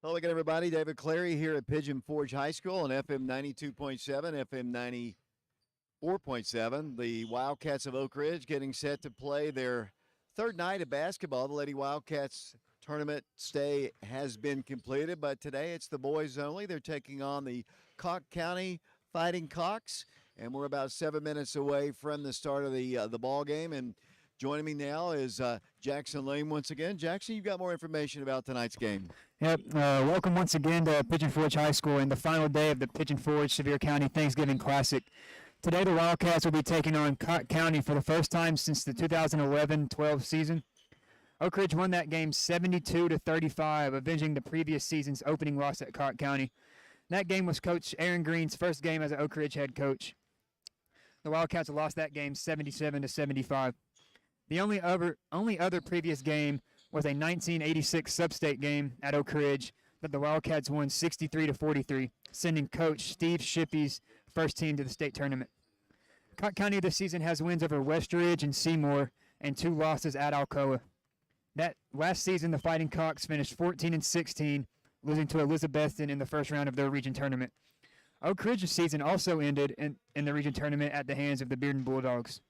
Hello again, everybody. David Clary here at Pigeon Forge High School on FM 92.7, FM 94.7. The Wildcats of Oak Ridge getting set to play their third night of basketball. The Lady Wildcats tournament stay has been completed, but today it's the boys only. They're taking on the Cocke County Fighting Cocks, and we're about 7 minutes away from the start of the ball game. And joining me now is Jackson Lane once again. Jackson, you've got more information about tonight's game. Yep. Welcome once again to Pigeon Forge High School and the final day of the Pigeon Forge Sevier County Thanksgiving Classic. Today the Wildcats will be taking on Cocke County for the first time since the 2011-12 season. Oak Ridge won that game 72-35, avenging the previous season's opening loss at Cocke County. That game was Coach Aaron Green's first game as an Oak Ridge head coach. The Wildcats lost that game 77-75. The only other previous game was a 1986 sub-state game at Oak Ridge that the Wildcats won 63-43, sending Coach Steve Shippey's first team to the state tournament. Cocke County this season has wins over Westridge and Seymour and 2 losses at Alcoa. That last season, the Fighting Cocks finished 14-16, losing to Elizabethton in the first round of their region tournament. Oak Ridge's season also ended in the region tournament at the hands of the Bearden Bulldogs.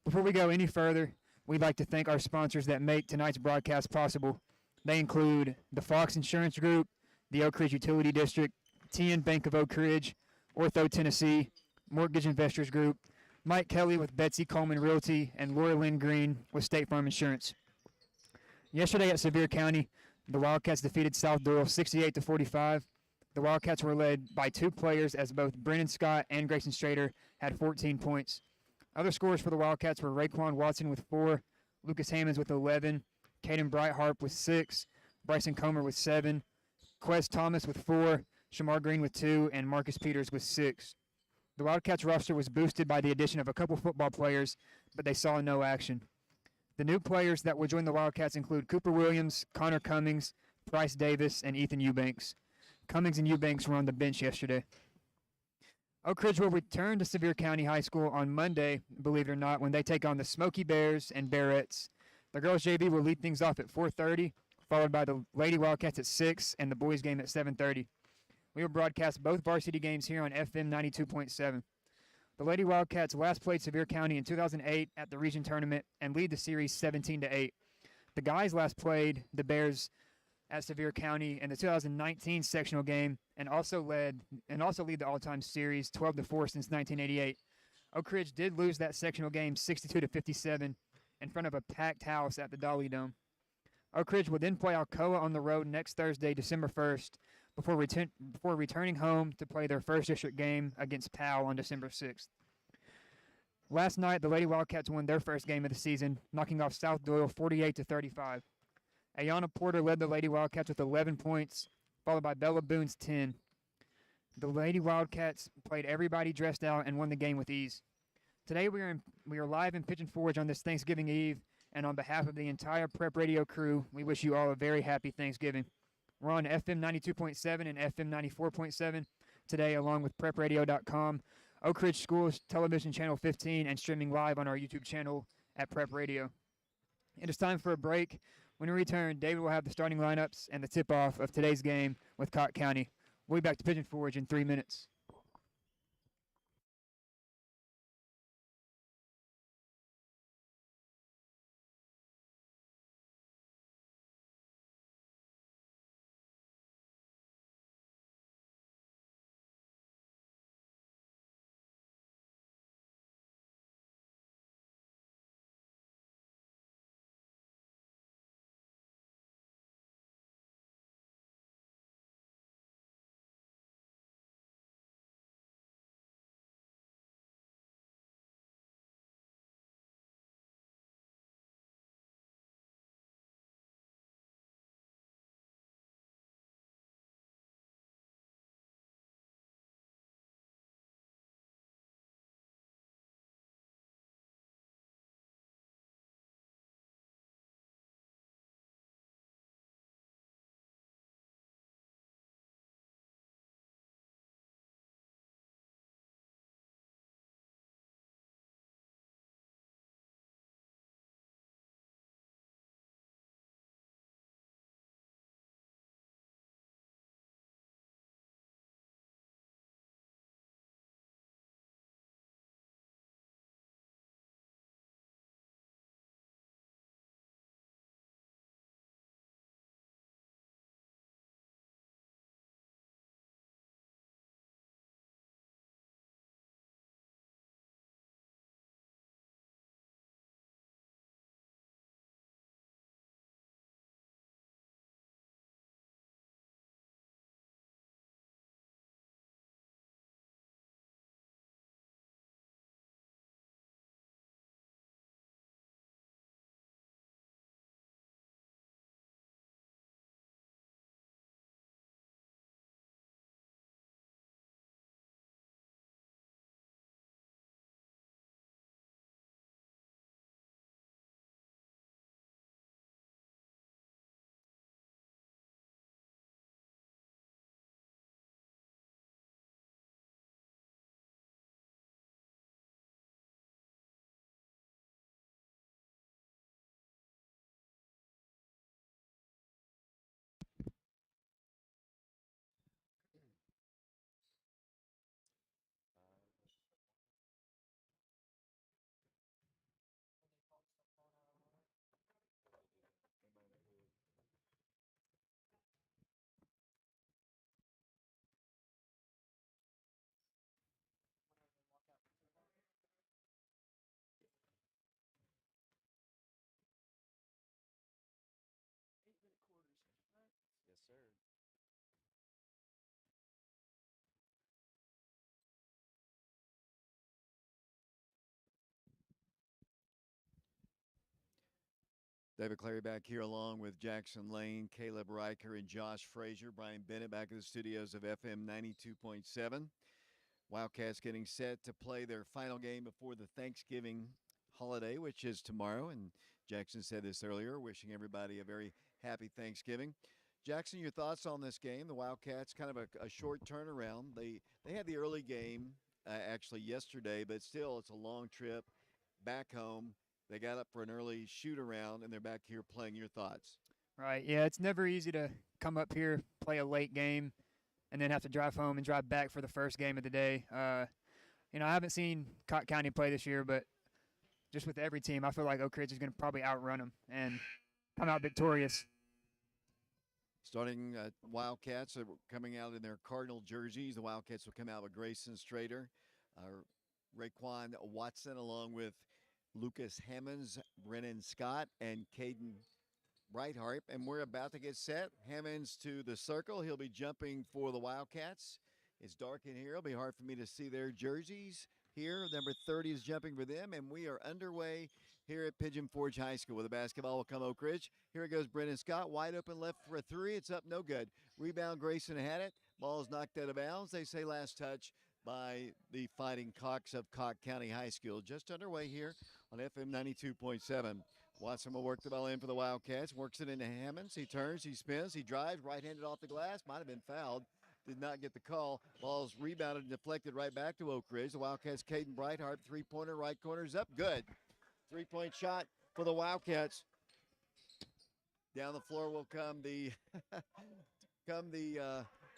Before we go any further, we'd like to thank our sponsors that make tonight's broadcast possible. They include the Fox Insurance Group, the Oak Ridge Utility District, TN Bank of Oak Ridge, Ortho Tennessee, Mortgage Investors Group, Mike Kelly with Betsy Coleman Realty, and Laura Lynn Green with State Farm Insurance. Yesterday at Sevier County, the Wildcats defeated South Doyle 68-45. The Wildcats were led by 2 players as both Brennan Scott and Grayson Strader had 14 points. Other scores for the Wildcats were Raekwon Watson with 4, Lucas Hammonds with 11, Caden Brighthart with 6, Bryson Comer with 7, Quez Thomas with 4, Shamar Green with 2, and Marcus Peters with 6. The Wildcats roster was boosted by the addition of a couple football players, but they saw no action. The new players that will join the Wildcats include Cooper Williams, Connor Cummings, Bryce Davis, and Ethan Eubanks. Cummings and Eubanks were on the bench yesterday. Oak Ridge will return to Sevier County High School on Monday, believe it or not, when they take on the Smoky Bears and Bearettes. The girls' JV will lead things off at 4:30, followed by the Lady Wildcats at 6 and the boys' game at 7:30. We will broadcast both varsity games here on FM 92.7. The Lady Wildcats last played Sevier County in 2008 at the region tournament and lead the series 17-8. The guys last played the Bears at Sevier County in the 2019 sectional game and also lead the all-time series 12-4 since 1988. Oak Ridge did lose that sectional game 62-57 in front of a packed house at the Dolly Dome. Oak Ridge will then play Alcoa on the road next Thursday, December 1st, before returning home to play their first district game against Powell on December 6th. Last night, the Lady Wildcats won their first game of the season, knocking off South Doyle 48-35. Ayana Porter led the Lady Wildcats with 11 points, followed by Bella Boone's 10. The Lady Wildcats played everybody dressed out and won the game with ease. Today we are live in Pigeon Forge on this Thanksgiving Eve And on behalf of the entire Prep Radio crew, we wish you all a very happy Thanksgiving. We're on FM 92.7 and FM 94.7 today, along with prepradio.com, Oak Ridge Schools Television Channel 15, and streaming live on our YouTube channel at Prep Radio. It is time for a break. When we return, David will have the starting lineups and the tip-off of today's game with Cocke County. We'll be back to Pigeon Forge in 3 minutes. Yes, sir. David Clary back here along with Jackson Lane, Caleb Riker, and Josh Frazier. Brian Bennett back in the studios of FM 92.7. Wildcats getting set to play their final game before the Thanksgiving holiday, which is tomorrow. And Jackson said this earlier, wishing everybody a very happy Thanksgiving. Jackson, your thoughts on this game? The Wildcats, kind of a short turnaround. They had the early game actually yesterday, but still it's a long trip back home. They got up for an early shoot around, and they're back here playing. Your thoughts? Right, yeah, it's never easy to come up here, play a late game, and then have to drive home and drive back for the first game of the day. I haven't seen Cocke County play this year, but just with every team, I feel like Oak Ridge is going to probably outrun them and come out victorious. Starting Wildcats are coming out in their Cardinal jerseys. The Wildcats will come out with Grayson Strader, Raekwon Watson, along with Lucas Hammonds, Brennan Scott, and Caden Brightheart. And we're about to get set. Hammonds to the circle. He'll be jumping for the Wildcats. It's dark in here. It'll be hard for me to see their jerseys here. Number 30 is jumping for them, and we are underway here at Pigeon Forge High School, where the basketball will come Oak Ridge. Here it goes, Brennan Scott, wide open left for a three. It's up, no good. Rebound, Grayson had it. Ball is knocked out of bounds. They say last touch by the Fighting Cocks of Cocke County High School. Just underway here on FM 92.7. Watson will work the ball in for the Wildcats. Works it into Hammonds. He turns, he spins, he drives, right-handed off the glass. Might have been fouled. Did not get the call. Ball's rebounded and deflected right back to Oak Ridge. The Wildcats, Caden Brightheart, three-pointer, right corner's up. Good. Three-point shot for the Wildcats. Down the floor will come the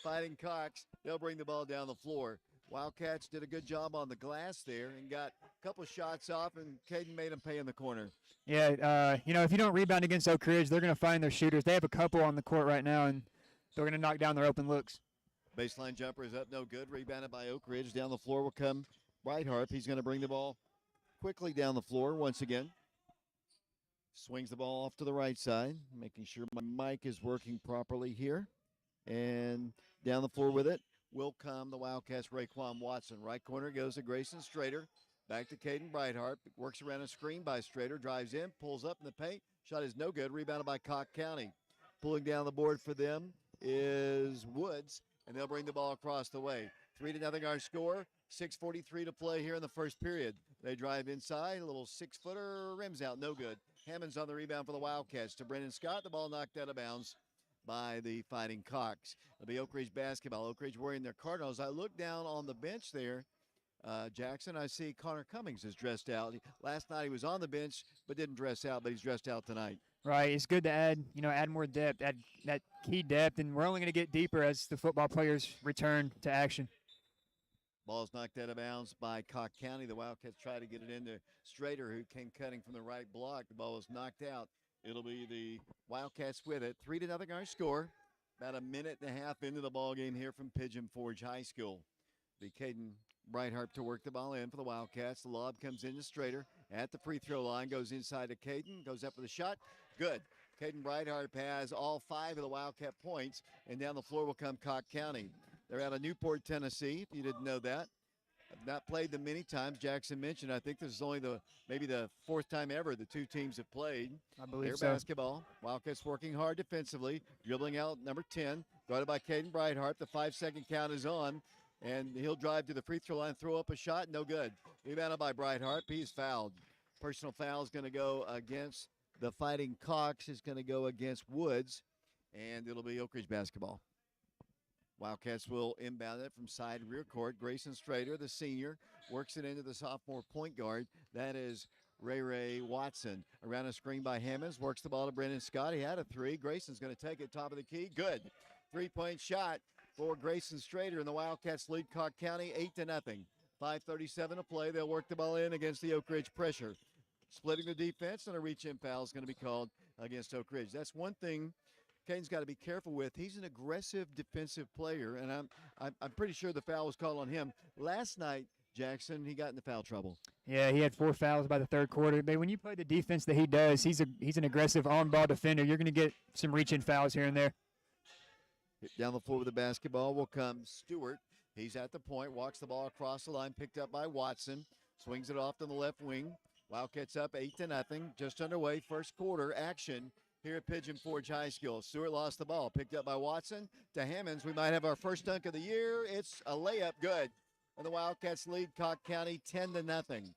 Fighting Cocks. They'll bring the ball down the floor. Wildcats did a good job on the glass there and got a couple shots off, and Caden made them pay in the corner. Yeah, if you don't rebound against Oak Ridge, they're going to find their shooters. They have a couple on the court right now, and they're going to knock down their open looks. Baseline jumper is up, no good. Rebounded by Oak Ridge. Down the floor will come Brightheart. He's going to bring the ball quickly down the floor once again. Swings the ball off to the right side, making sure my mic is working properly here. And down the floor with it will come the Wildcats' Raekwon Watson. Right corner goes to Grayson Strader. Back to Caden Brightheart. Works around a screen by Strader. Drives in, pulls up in the paint. Shot is no good. Rebounded by Cocke County. Pulling down the board for them is Woods, and they'll bring the ball across the way. 3-0 our score. 6:43 to play here in the first period. They drive inside. A little six-footer. Rims out. No good. Hammonds on the rebound for the Wildcats to Brennan Scott. The ball knocked out of bounds by the Fighting Cocks. It'll be Oak Ridge basketball. Oak Ridge wearing their Cardinals. I look down on the bench there, Jackson. I see Connor Cummings is dressed out. Last night he was on the bench but didn't dress out, but he's dressed out tonight. Right. It's good to add more depth, add that key depth, and we're only going to get deeper as the football players return to action. Ball's knocked out of bounds by Cocke County. The Wildcats try to get it into Strader, who came cutting from the right block. The ball was knocked out. It'll be the Wildcats with it. 3-0 our score. About a minute and a half into the ball game here from Pigeon Forge High School. The Caden Brightheart to work the ball in for the Wildcats. The lob comes into Strader at the free throw line. Goes inside to Caden. Goes up with a shot. Good. Caden Brightheart has all 5 of the Wildcat points. And down the floor will come Cocke County. They're out of Newport, Tennessee, if you didn't know that. I've not played them many times. Jackson mentioned, I think this is only maybe the 4th time ever the two teams have played. I believe so. Basketball. Wildcats working hard defensively, dribbling out number 10, guarded by Caden Brightheart. The 5-second count is on, and he'll drive to the free throw line, throw up a shot, no good. Rebounded by Brightheart. He's fouled. Personal foul is going to go against the Fighting Cocks. Is going to go against Woods, and it'll be Oak Ridge basketball. Wildcats will inbound it from side rear court. Grayson Strader, the senior, works it into the sophomore point guard. That is Ray Watson. Around a screen by Hammonds, works the ball to Brennan Scott. He had a 3. Grayson's going to take it top of the key. Good. 3-point shot for Grayson Strader, and the Wildcats lead Cocke County 8-0. 5:37 to play. They'll work the ball in against the Oak Ridge pressure. Splitting the defense, and a reach-in foul is going to be called against Oak Ridge. That's one thing Caden's got to be careful with. He's an aggressive defensive player, and I'm pretty sure the foul was called on him. Last night, Jackson, he got into foul trouble. Yeah, he had 4 fouls by the third quarter. But when you play the defense that he does, he's an aggressive on-ball defender. You're going to get some reach-in fouls here and there. Down the floor with the basketball will come Stewart. He's at the point, walks the ball across the line, picked up by Watson, swings it off to the left wing. Wildcats up 8-0, just underway, first quarter action here at Pigeon Forge High School. Stewart lost the ball, picked up by Watson to Hammonds. We might have our first dunk of the year. It's a layup, good. And the Wildcats lead Cocke County 10-0.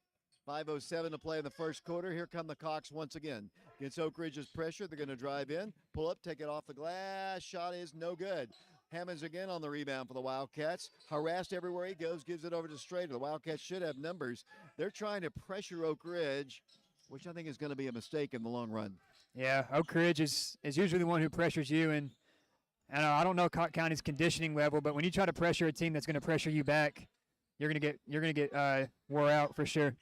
5:07 to play in the first quarter. Here come the Cocks once again. Against Oak Ridge's pressure, they're going to drive in, pull up, take it off the glass. Shot is no good. Hammonds again on the rebound for the Wildcats. Harassed everywhere he goes, gives it over to Strader. The Wildcats should have numbers. They're trying to pressure Oak Ridge, which I think is going to be a mistake in the long run. Yeah, Oak Ridge is usually the one who pressures you, and I don't know Cocke County's conditioning level, but when you try to pressure a team that's going to pressure you back, you're gonna get wore out for sure.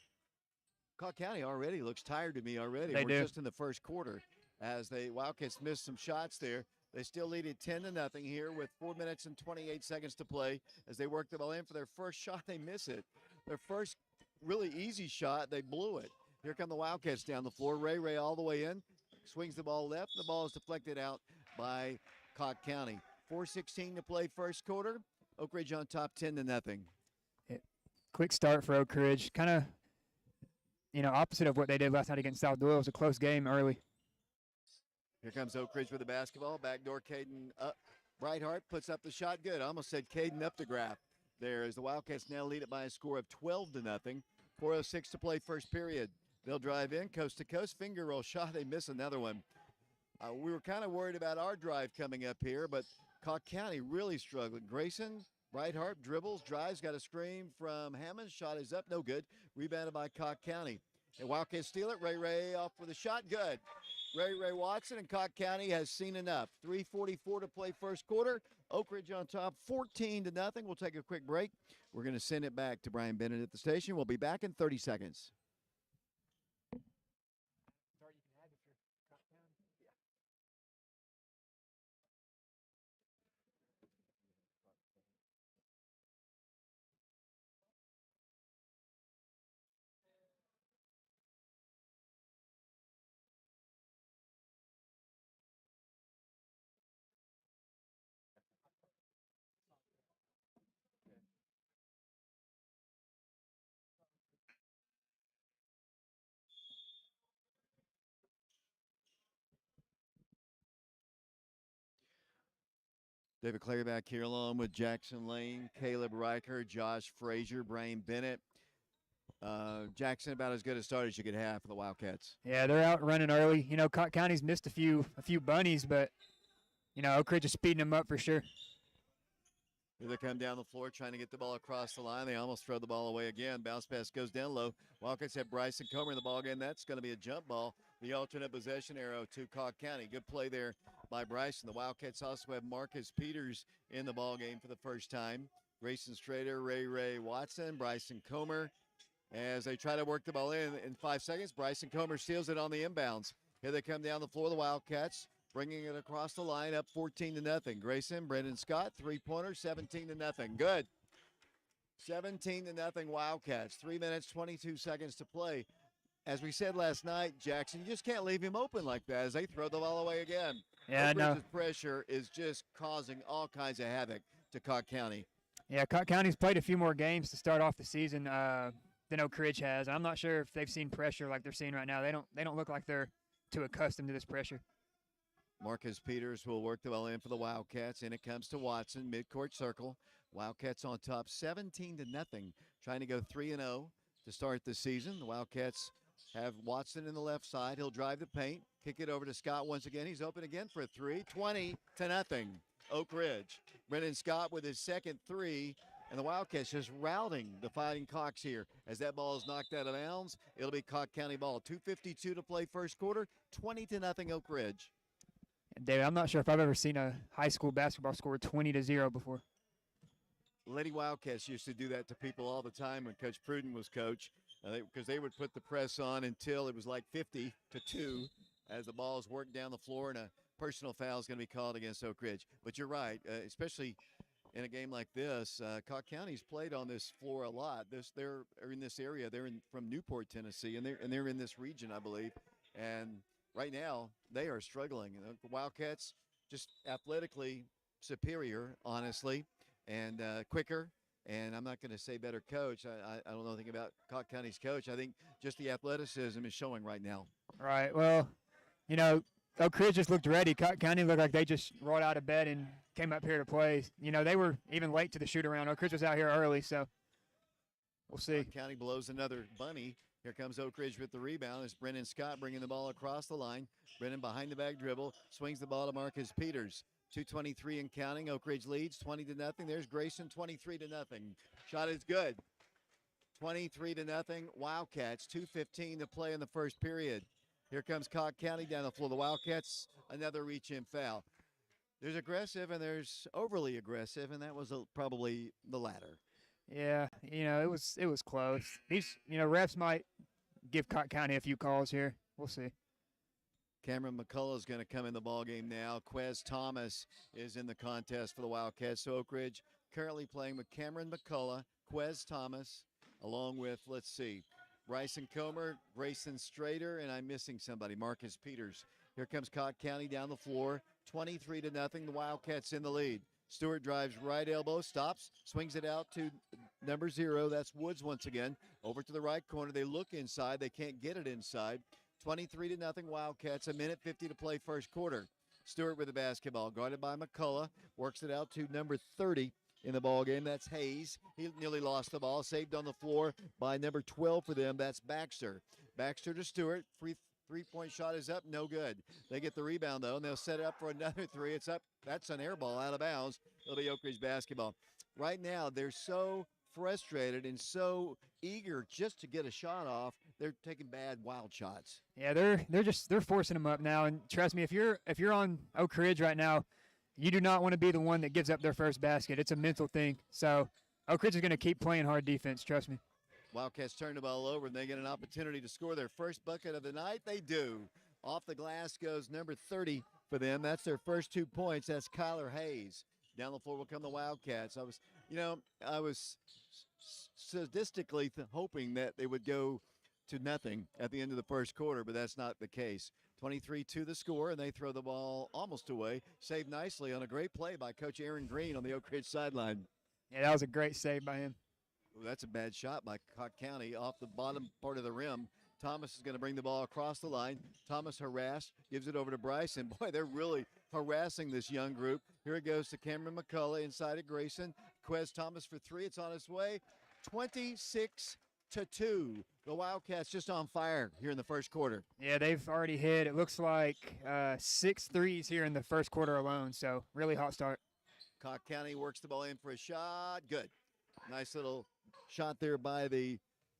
Cocke County already looks tired to me already. They We're do. just in the first quarter as the Wildcats missed some shots there. They still lead it 10-0 here with 4 minutes and 28 seconds to play as they work the ball in for their first shot. They miss it. Their first really easy shot, they blew it. Here come the Wildcats down the floor. Ray all the way in. Swings the ball left. The ball is deflected out by Cocke County. 4:16 to play first quarter. Oak Ridge on top 10-0. Quick start for Oak Ridge. Kind of, opposite of what they did last night against South Doyle. It was a close game early. Here comes Oak Ridge with the basketball. Backdoor Caden up. Brightheart puts up the shot. Good. I almost said Caden up the graph. There as the Wildcats now lead it by a score of 12-0. 4:06 to play first period. They'll drive in, coast to coast, finger roll shot. They miss another one. We were kind of worried about our drive coming up here, but Cocke County really struggling. Grayson, Brightheart dribbles, drives, got a screen from Hammond. Shot is up, no good. Rebounded by Cocke County. And Wildcats steal it. Ray off with a shot, good. Ray Watson, and Cocke County has seen enough. 3:44 to play first quarter. Oak Ridge on top, 14-0. We'll take a quick break. We're going to send it back to Brian Bennett at the station. We'll be back in 30 seconds. David Clary back here along with Jackson Lane, Caleb Riker, Josh Frazier, Brian Bennett. Jackson, about as good a start as you could have for the Wildcats. Yeah, they're out running early. You know, Cocke County's missed a few bunnies, but, you know, Oak Ridge is speeding them up for sure. Here they come down the floor trying to get the ball across the line. They almost throw the ball away again. Bounce pass goes down low. Wildcats have Bryson Comer in the ball game. That's going to be a jump ball. The alternate possession arrow to Cocke County. Good play there by Bryson. The Wildcats also have Marcus Peters in the ball game for the first time. Grayson Strader, Ray Watson, Bryson Comer. As they try to work the ball in 5 seconds, Bryson Comer steals it on the inbounds. Here they come down the floor, the Wildcats, bringing it across the line, up 14-0. Grayson, Brendan Scott, three-pointer, 17-0. Good. 17-0 Wildcats. 3 minutes, 22 seconds to play. As we said last night, Jackson, you just can't leave him open like that as they throw the ball away again. Yeah, no. Pressure is just causing all kinds of havoc to Cocke County. Yeah, Cocke County's played a few more games to start off the season than Oak Ridge has. I'm not sure if they've seen pressure like they're seeing right now. They don't look like they're too accustomed to this pressure. Marcus Peters will work the ball in for the Wildcats, and it comes to Watson, midcourt circle. Wildcats on top, 17-0, trying to go 3-0 to start the season. The Wildcats have Watson in the left side. He'll drive the paint, kick it over to Scott once again. He's open again for a three, 20-0. Oak Ridge. Brendan Scott with his second three, and the Wildcats just routing the Fighting Cocks here. As that ball is knocked out of bounds, it'll be Cocke County ball. 2:52 to play first quarter, 20-0 Oak Ridge. David, I'm not sure if I've ever seen a high school basketball score 20-0 before. Lady Wildcats used to do that to people all the time when Coach Pruden was coach, because they would put the press on until it was like 50-2 as the balls worked down the floor, and a personal foul is going to be called against Oak Ridge. But you're right, especially in a game like this. Cocke County's played on this floor a lot. They're in this area. They're from Newport, Tennessee, and they're in this region, I believe. And right now, they are struggling. The Wildcats just athletically superior, honestly, and quicker. And I'm not going to say better coach. I don't know anything about Cocke County's coach. I think just the athleticism is showing right now. Right. Well, you know, Oak Ridge just looked ready. Cocke County looked like they just rolled out of bed and came up here to play. You know, they were even late to the shoot-around. Oak Ridge was out here early, so we'll see. Cocke County blows another bunny. Here comes Oak Ridge with the rebound. It's Brendan Scott bringing the ball across the line. Brendan behind the back dribble, swings the ball to Marcus Peters. 2:23 and counting. Oak Ridge leads 20-0. There's Grayson, 23-0. Shot is good. 23-0 Wildcats. 2:15 to play in the first period. Here comes Cocke County down the floor. The Wildcats, another reach-in foul. There's aggressive and there's overly aggressive, and that was probably the latter. Yeah, you know, it was close. These, you know, refs might give Cocke County a few calls here. We'll see. Cameron McCullough is going to come in the ballgame now. Quez Thomas is in the contest for the Wildcats. So Oak Ridge currently playing with Cameron McCullough, Quez Thomas, along with, let's see, Bryson Comer, Grayson Strader, and I'm missing somebody, Marcus Peters. Here comes Cocke County down the floor, 23-0. The Wildcats in the lead. Stewart drives right elbow, stops, swings it out to number 0. That's Woods once again. Over to the right corner. They look inside. They can't get it inside. 23-0 Wildcats. 1:50 to play first quarter. Stewart with the basketball, guarded by McCullough. Works it out to number 30 in the ball game. That's Hayes. He nearly lost the ball. Saved on the floor by number 12 for them. That's Baxter. Baxter to Stewart. Free three-point shot is up, no good. They get the rebound, though, and they'll set it up for another three. It's up. That's an air ball out of bounds. It'll be Oak Ridge basketball. Right now, they're so frustrated and so eager just to get a shot off. They're taking bad wild shots. Yeah, they're forcing them up now. And trust me, if you're on Oak Ridge right now, you do not want to be the one that gives up their first basket. It's a mental thing. So Oak Ridge is going to keep playing hard defense. Trust me. Wildcats turn the ball over, and they get an opportunity to score their first bucket of the night. They do. Off the glass goes number 30 for them. That's their first 2 points. That's Kyler Hayes. Down the floor will come the Wildcats. I was sadistically hoping that they would go to nothing at the end of the first quarter, but that's not the case. 23-2 the score, and they throw the ball almost away. Saved nicely on a great play by Coach Aaron Green on the Oak Ridge sideline. Yeah, that was a great save by him. Ooh, that's a bad shot by Cocke County off the bottom part of the rim. Thomas is going to bring the ball across the line. Thomas harassed, gives it over to Bryce, and boy, they're really harassing this young group. Here it goes to Cameron McCullough inside of Grayson. Quez Thomas for three. It's on its way. 26-2. The Wildcats just on fire here in the first quarter. Yeah, they've already hit, it looks like 6 threes here in the first quarter alone, so really hot start. Cocke County works the ball in for a shot. Good. Nice little shot there by the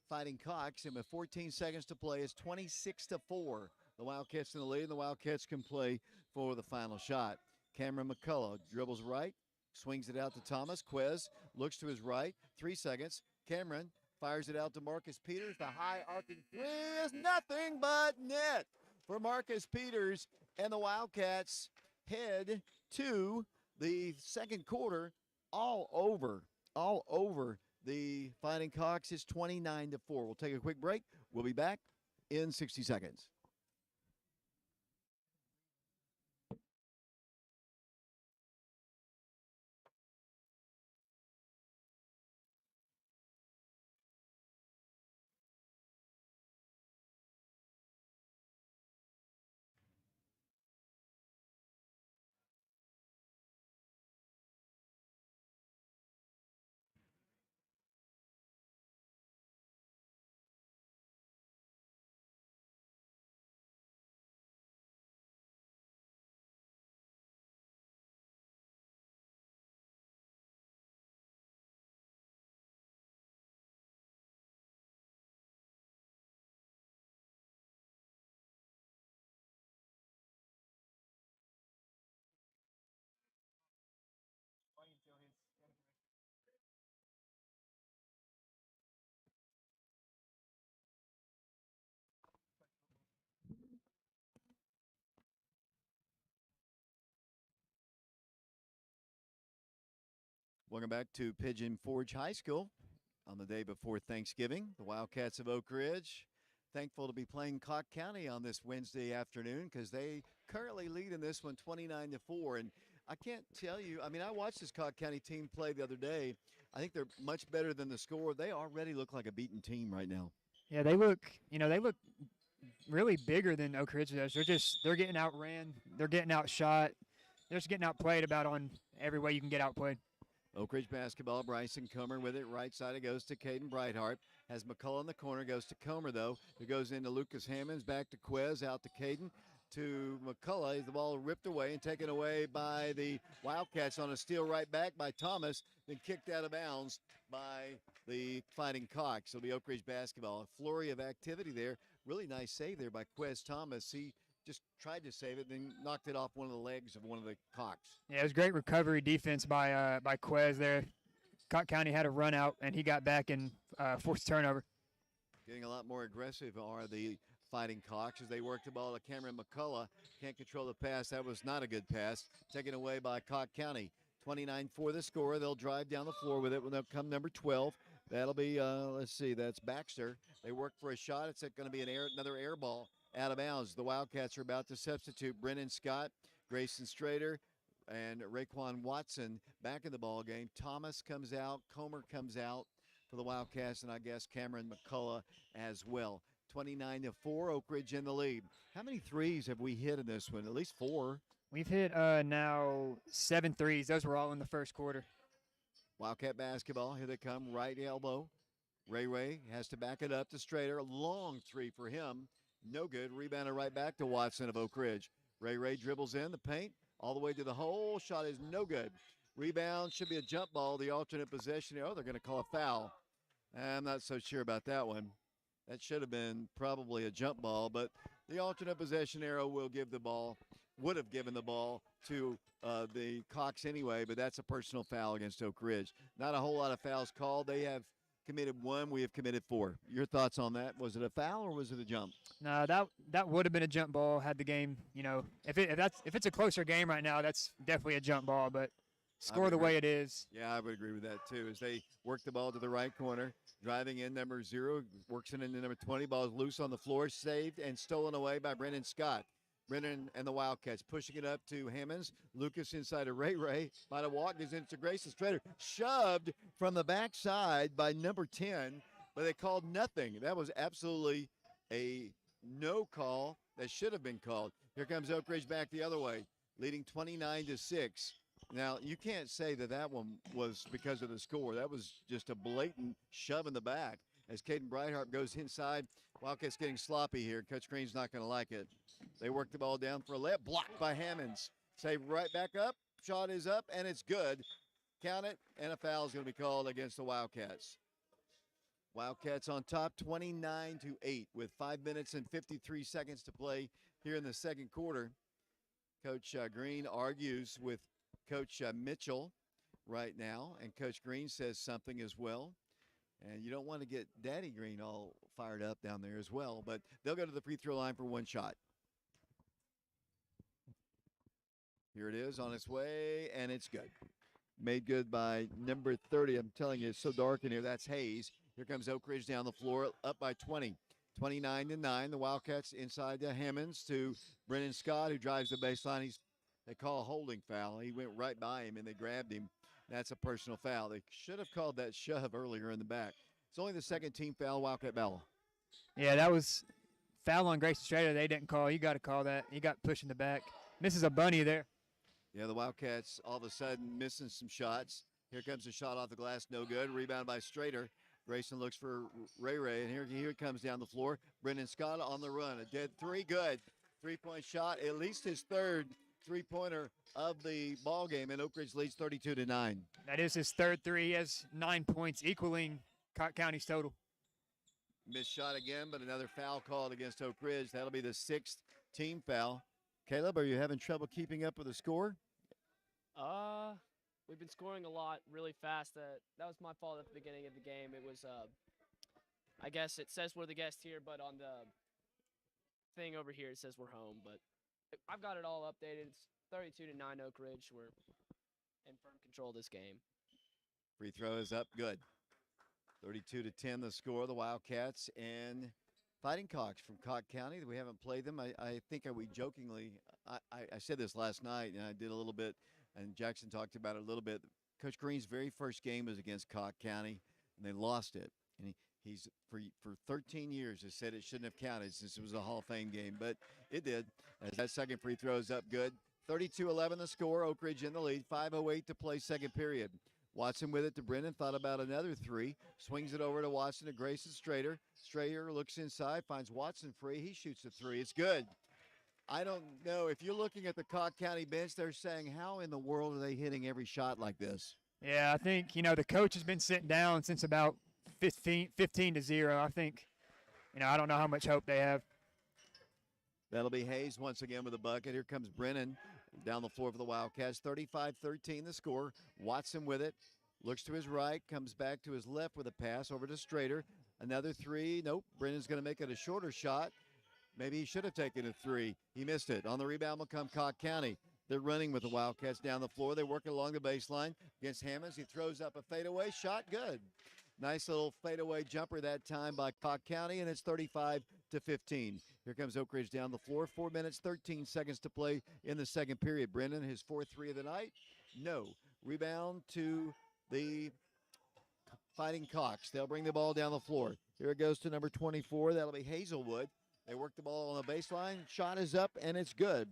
Fighting Cocks, and with 14 seconds to play, it's 26-4. The Wildcats in the lead, and the Wildcats can play for the final shot. Cameron McCullough dribbles right, swings it out to Thomas. Quez looks to his right, 3 seconds. Cameron fires it out to Marcus Peters. The high arcing three is nothing but net for Marcus Peters, and the Wildcats head to the second quarter all over the Fighting Cocks. Is 29-4. We'll take a quick break. We'll be back in 60 seconds. Welcome back to Pigeon Forge High School on the day before Thanksgiving. The Wildcats of Oak Ridge, thankful to be playing Cocke County on this Wednesday afternoon because they currently lead in this one 29-4. And I can't tell you, I watched this Cocke County team play the other day. I think they're much better than the score. They already look like a beaten team right now. Yeah, they look really bigger than Oak Ridge does. They're getting outran, they're getting outshot, they're just getting outplayed about on every way you can get outplayed. Oak Ridge basketball, Bryson Comer with it. Right side it goes to Caden Brightheart. Has McCullough in the corner, goes to Comer, though. It goes into Lucas Hammonds, back to Quez, out to Caden, to McCullough. The ball ripped away and taken away by the Wildcats on a steal right back by Thomas, then kicked out of bounds by the Fighting Cocks. It'll be Oak Ridge basketball. A flurry of activity there. Really nice save there by Quez Thomas. He just tried to save it, then knocked it off one of the legs of one of the Cocks. Yeah, it was great recovery defense by Quez there. Cocke County had a run out, and he got back and forced a turnover. Getting a lot more aggressive are the Fighting Cocks as they work the ball to Cameron McCullough. Can't control the pass. That was not a good pass. Taken away by Cocke County. 29 for the score. They'll drive down the floor with it when they'll come number 12. That'll be, that's Baxter. They work for a shot. It's going to be another air ball out of bounds. The Wildcats are about to substitute Brennan Scott, Grayson Strader, and Raquan Watson back in the ball game. Thomas comes out. Comer comes out for the Wildcats, and I guess Cameron McCullough as well. 29-4, Oak Ridge in the lead. How many threes have we hit in this one? At least 4. We've hit now 7 threes. Those were all in the first quarter. Wildcat basketball. Here they come. Right elbow. Ray has to back it up to Strader. Long three for him. No good. Rebounded right back to Watson of Oak Ridge. Ray dribbles in the paint all the way to the hole. Shot is no good. Rebound should be a jump ball. The alternate possession. Oh, they're going to call a foul. I'm not so sure about that one. That should have been probably a jump ball, but the alternate possession arrow will give the ball, would have given the ball to the Cocke anyway, but that's a personal foul against Oak Ridge. Not a whole lot of fouls called. They have committed one. We have committed four. Your thoughts on that? Was it a foul or was it a jump? No, that would have been a jump ball had the game, if it's a closer game right now, that's definitely a jump ball, but score the way it is. Yeah, I would agree with that too. As they work the ball to the right corner, driving in number 0, works it into number 20. Ball is loose on the floor, saved and stolen away by Brennan Scott. Brennan and the Wildcats pushing it up to Hammonds. Lucas inside of Ray. Might have walked his into Grayson Strader. Shoved from the backside by number 10, but they called nothing. That was absolutely a no call that should have been called. Here comes Oak Ridge back the other way, leading 29-6. Now, you can't say that one was because of the score. That was just a blatant shove in the back. As Caden Brightheart goes inside, Wildcats getting sloppy here. Coach Green's not going to like it. They work the ball down for a layup, blocked by Hammonds. Save right back up. Shot is up, and it's good. Count it, and a foul is going to be called against the Wildcats. Wildcats on top, 29-8, with 5 minutes and 53 seconds to play here in the second quarter. Coach Green argues with Coach Mitchell right now, and Coach Green says something as well. And you don't want to get Daddy Green all fired up down there as well, but they'll go to the free throw line for one shot. Here it is on its way, and it's good. Made good by number 30. I'm telling you, it's so dark in here. That's Hayes. Here comes Oak Ridge down the floor, up by 20. 29-9. The Wildcats inside to Hammonds to Brennan Scott, who drives the baseline. They call a holding foul. He went right by him, and they grabbed him. That's a personal foul. They should have called that shove earlier in the back. It's only the second team foul, Wildcat Bella. Yeah, that was foul on Grayson Strader. They didn't call. You got to call that. He got pushed in the back. Misses a bunny there. Yeah, the Wildcats all of a sudden missing some shots. Here comes a shot off the glass, no good. Rebound by Strader. Grayson looks for Ray, and here it comes down the floor. Brendan Scott on the run. A dead three, good. Three-point shot, at least his third three-pointer of the ball game, and Oak Ridge leads 32-9. That is his third three. He has 9 points, equaling Cocke County's total. Missed shot again, but another foul called against Oak Ridge. That'll be the 6th team foul. Caleb, are you having trouble keeping up with the score? We've been scoring a lot really fast. That was my fault at the beginning of the game. It was, I guess it says we're the guest here, but on the thing over here it says we're home. But I've got it all updated. It's 32-9 Oak Ridge. We're in firm control of this game. Free throw is up, good. 32-10 the score. The Wildcats and Fighting Cocks from Cocke County. We haven't played them. I think we jokingly, I said this last night, and I did a little bit, and Jackson talked about it a little bit. Coach Green's very first game was against Cocke County, and they lost it. And he's for 13 years has said it shouldn't have counted since it was a Hall of Fame game, but it did. As that second free throw is up, good. 32-11 the score. Oak Ridge in the lead. 5:08 to play second period. Watson with it to Brennan, thought about another three, swings it over to Watson to Grayson Strader. Strader looks inside, finds Watson free. He shoots a three. It's good. I don't know. If you're looking at the Cocke County bench, they're saying, how in the world are they hitting every shot like this? Yeah, I think, the coach has been sitting down since about 15-0. I think, I don't know how much hope they have. That'll be Hayes once again with a bucket. Here comes Brennan down the floor for the Wildcats. 35-13 the score. Watson with it. Looks to his right. Comes back to his left with a pass over to Strader. Another three. Nope. Brennan's going to make it a shorter shot. Maybe he should have taken a three. He missed it. On the rebound will come Cocke County. They're running with the Wildcats down the floor. They're working along the baseline against Hammonds. He throws up a fadeaway shot. Good. Nice little fadeaway jumper that time by Cocke County, and it's 35-15. Here comes Oak Ridge down the floor. 4 minutes, 13 seconds to play in the second period. Brennan, his fourth three of the night. No. Rebound to the Fighting Cocks. They'll bring the ball down the floor. Here it goes to number 24. That'll be Hazelwood. They work the ball on the baseline. Shot is up, and it's good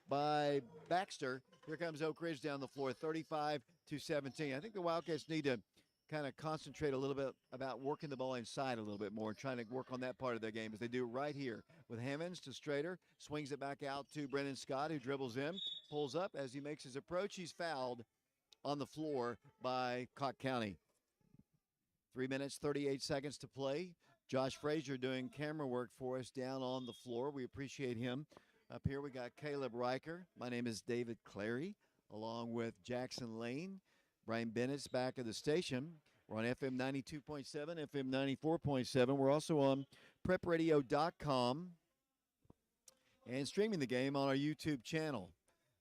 by Baxter. Here comes Oak Ridge down the floor, 35-17. I think the Wildcats need to kind of concentrate a little bit about working the ball inside a little bit more, trying to work on that part of their game as they do right here with Hammonds to Strader, swings it back out to Brennan Scott, who dribbles in, pulls up. As he makes his approach, he's fouled on the floor by Cocke County. 3 minutes, 38 seconds to play. Josh Frazier doing camera work for us down on the floor. We appreciate him. Up here we got Caleb Riker. My name is David Clary, along with Jackson Lane. Brian Bennett's back at the station. We're on FM 92.7, FM 94.7. We're also on prepradio.com and streaming the game on our YouTube channel.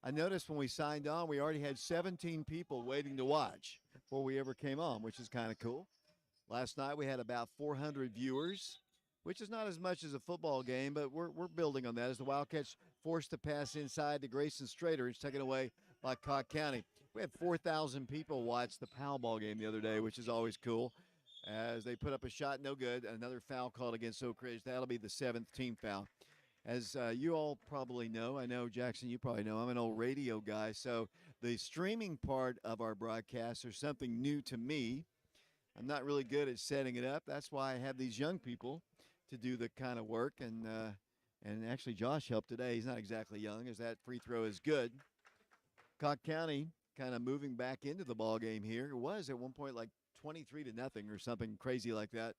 I noticed when we signed on, we already had 17 people waiting to watch before we ever came on, which is kind of cool. Last night we had about 400 viewers, which is not as much as a football game, but we're building on that as the Wildcats forced to pass inside to Grayson Strader. It's taken away by Cocke County. We had 4,000 people watch the Powell ball game the other day, which is always cool. As they put up a shot, no good. Another foul called against Oak Ridge. That'll be the 7th team foul. As you all probably know, I know, Jackson, you probably know, I'm an old radio guy, so the streaming part of our broadcasts are something new to me. I'm not really good at setting it up. That's why I have these young people to do the kind of work. And actually, Josh helped today. He's not exactly young, as that free throw is good. Cocke County kind of moving back into the ball game here. It was at one point like 23-0 or something crazy like that,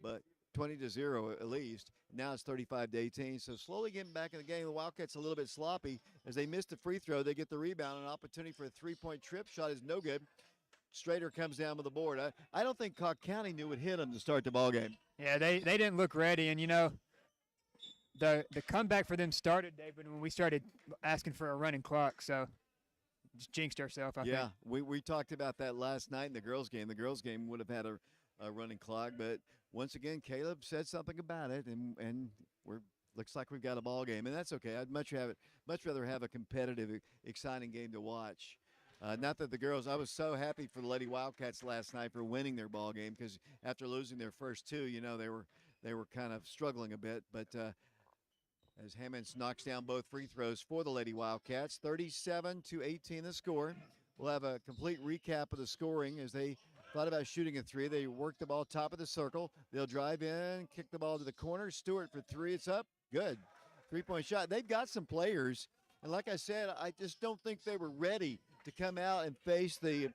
but 20-0 at least. Now it's 35-18. So slowly getting back in the game. The Wildcats a little bit sloppy as they missed the free throw. They get the rebound. An opportunity for a three-point trip shot is no good. Strader comes down with the board. I don't think Cocke County knew it hit them to start the ball game. Yeah, they didn't look ready, and the comeback for them started, David, when we started asking for a running clock. So just jinxed ourselves. I think. Yeah, we talked about that last night in the girls' game. The girls' game would have had a running clock, but once again, Caleb said something about it, and looks like we've got a ball game, and that's okay. I'd much rather have a competitive, exciting game to watch. Not that the girls, I was so happy for the Lady Wildcats last night for winning their ball game, because after losing their first two, they were kind of struggling a bit. But as Hammonds knocks down both free throws for the Lady Wildcats, 37-18 the score. We'll have a complete recap of the scoring as they thought about shooting a three. They worked the ball top of the circle. They'll drive in, kick the ball to the corner. Stewart for three. It's up. Good. Three-point shot. They've got some players. And like I said, I just don't think they were ready to come out and face the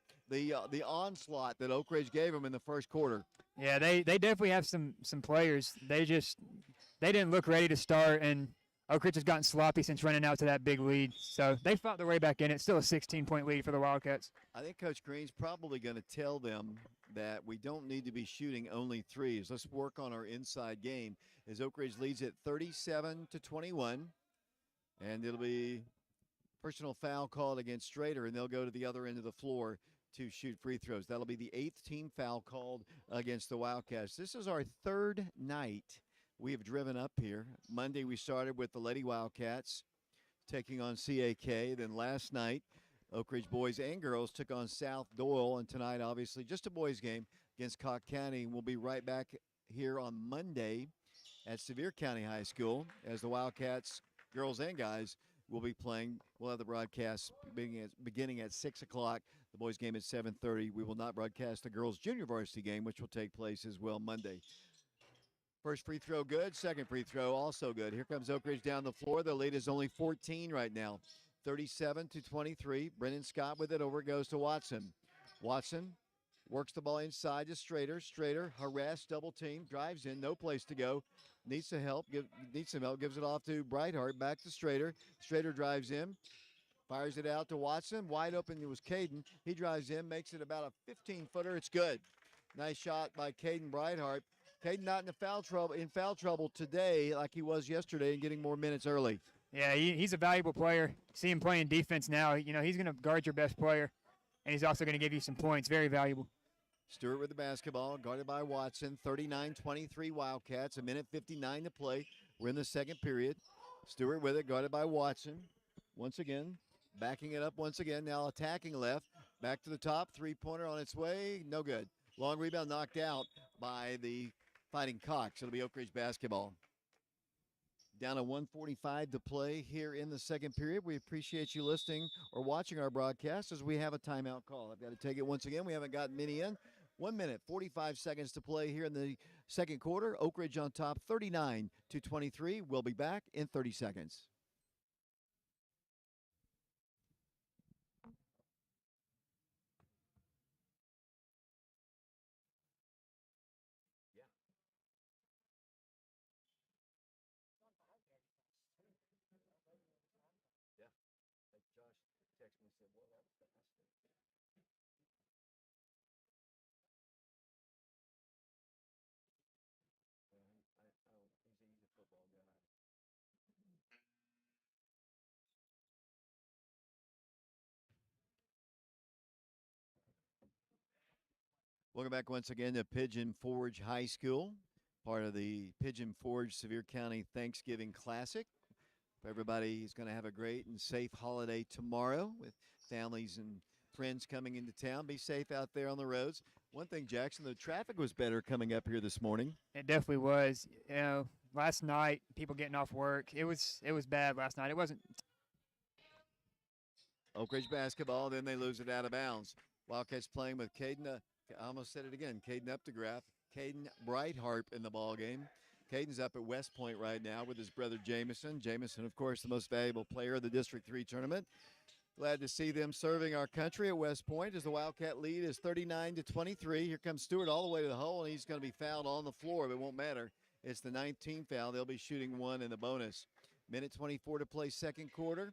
onslaught that Oak Ridge gave them in the first quarter. Yeah, they definitely have some players. They didn't look ready to start, and Oak Ridge has gotten sloppy since running out to that big lead. So they fought their way back in. It's still a 16-point lead for the Wildcats. I think Coach Green's probably going to tell them that we don't need to be shooting only threes. Let's work on our inside game as Oak Ridge leads at 37-21. And it'll be personal foul called against Strader, and they'll go to the other end of the floor to shoot free throws. That'll be the 8th team foul called against the Wildcats. This is our third night we have driven up here. Monday we started with the Lady Wildcats taking on CAK. Then last night, Oak Ridge boys and girls took on South Doyle. And tonight, obviously, just a boys game against Cocke County. We'll be right back here on Monday at Sevier County High School as the Wildcats, girls and guys, will be playing. We'll have the broadcast beginning at 6 o'clock. The boys game at 7:30. We will not broadcast the girls junior varsity game, which will take place as well Monday. First free throw good. Second free throw also good. Here comes Oak Ridge down the floor. The lead is only 14 right now. 37-23. Brennan Scott with it. Over goes to Watson. Watson works the ball inside to Strader. Strader harassed, double team, drives in, no place to go. Needs some help. Gives it off to Brightheart. Back to Strader. Strader drives in. Fires it out to Watson. Wide open, it was Caden. He drives in, makes it about a 15-footer. It's good. Nice shot by Caden Brightheart. Caden not in foul trouble today like he was yesterday and getting more minutes early. Yeah, he's a valuable player. See him playing defense now. He's going to guard your best player, and he's also going to give you some points. Very valuable. Stewart with the basketball, guarded by Watson. 39-23 Wildcats, a minute 59 to play. We're in the second period. Stewart with it, guarded by Watson. Once again, backing it up once again. Now attacking left. Back to the top. Three-pointer on its way. No good. Long rebound knocked out by the Fighting Cocke. So it'll be Oak Ridge basketball. Down to 1:45 to play here in the second period. We appreciate you listening or watching our broadcast as we have a timeout call. I've got to take it once again. We haven't gotten many in. 1 minute, 45 seconds to play here in the second quarter. Oak Ridge on top, 39-23. We'll be back in 30 seconds. Welcome back once again to Pigeon Forge High School, part of the Pigeon Forge Sevier County Thanksgiving Classic. Everybody is going to have a great and safe holiday tomorrow with families and friends coming into town. Be safe out there on the roads. One thing, Jackson, the traffic was better coming up here this morning. It definitely was. You know, last night, people getting off work, it was bad last night. It wasn't. Oak Ridge basketball, then they lose it out of bounds. Wildcats playing with Caden, I almost said it again, Caden Updegraff, Caden Brightheart in the ball game. Caden's up at West Point right now with his brother Jamison. Jamison, of course, the most valuable player of the District 3 tournament. Glad to see them serving our country at West Point as the Wildcat lead is 39-23. Here comes Stewart all the way to the hole, and he's going to be fouled on the floor, but it won't matter. It's the 19th foul. They'll be shooting one in the bonus. Minute 24 to play second quarter.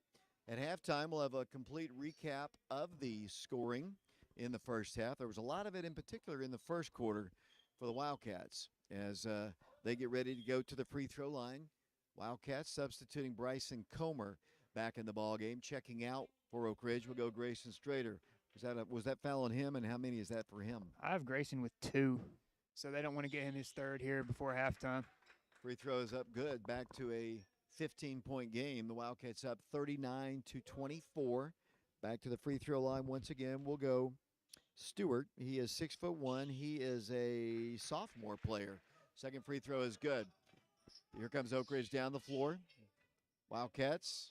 At halftime, we'll have a complete recap of the scoring in the first half. There was a lot of it in particular in the first quarter for the Wildcats as they get ready to go to the free throw line. Wildcats substituting Bryson Comer back in the ball game. Checking out for Oak Ridge will go Grayson Strader. Was that foul on him, and how many is that for him? I have Grayson with 2, so they don't want to get him his third here before halftime. Free throw is up good. Back to a 15-point game. The Wildcats up 39-24. Back to the free throw line once again. We'll go Stewart. He is 6'1". He is a sophomore player. Second free throw is good. Here comes Oak Ridge down the floor. Wildcats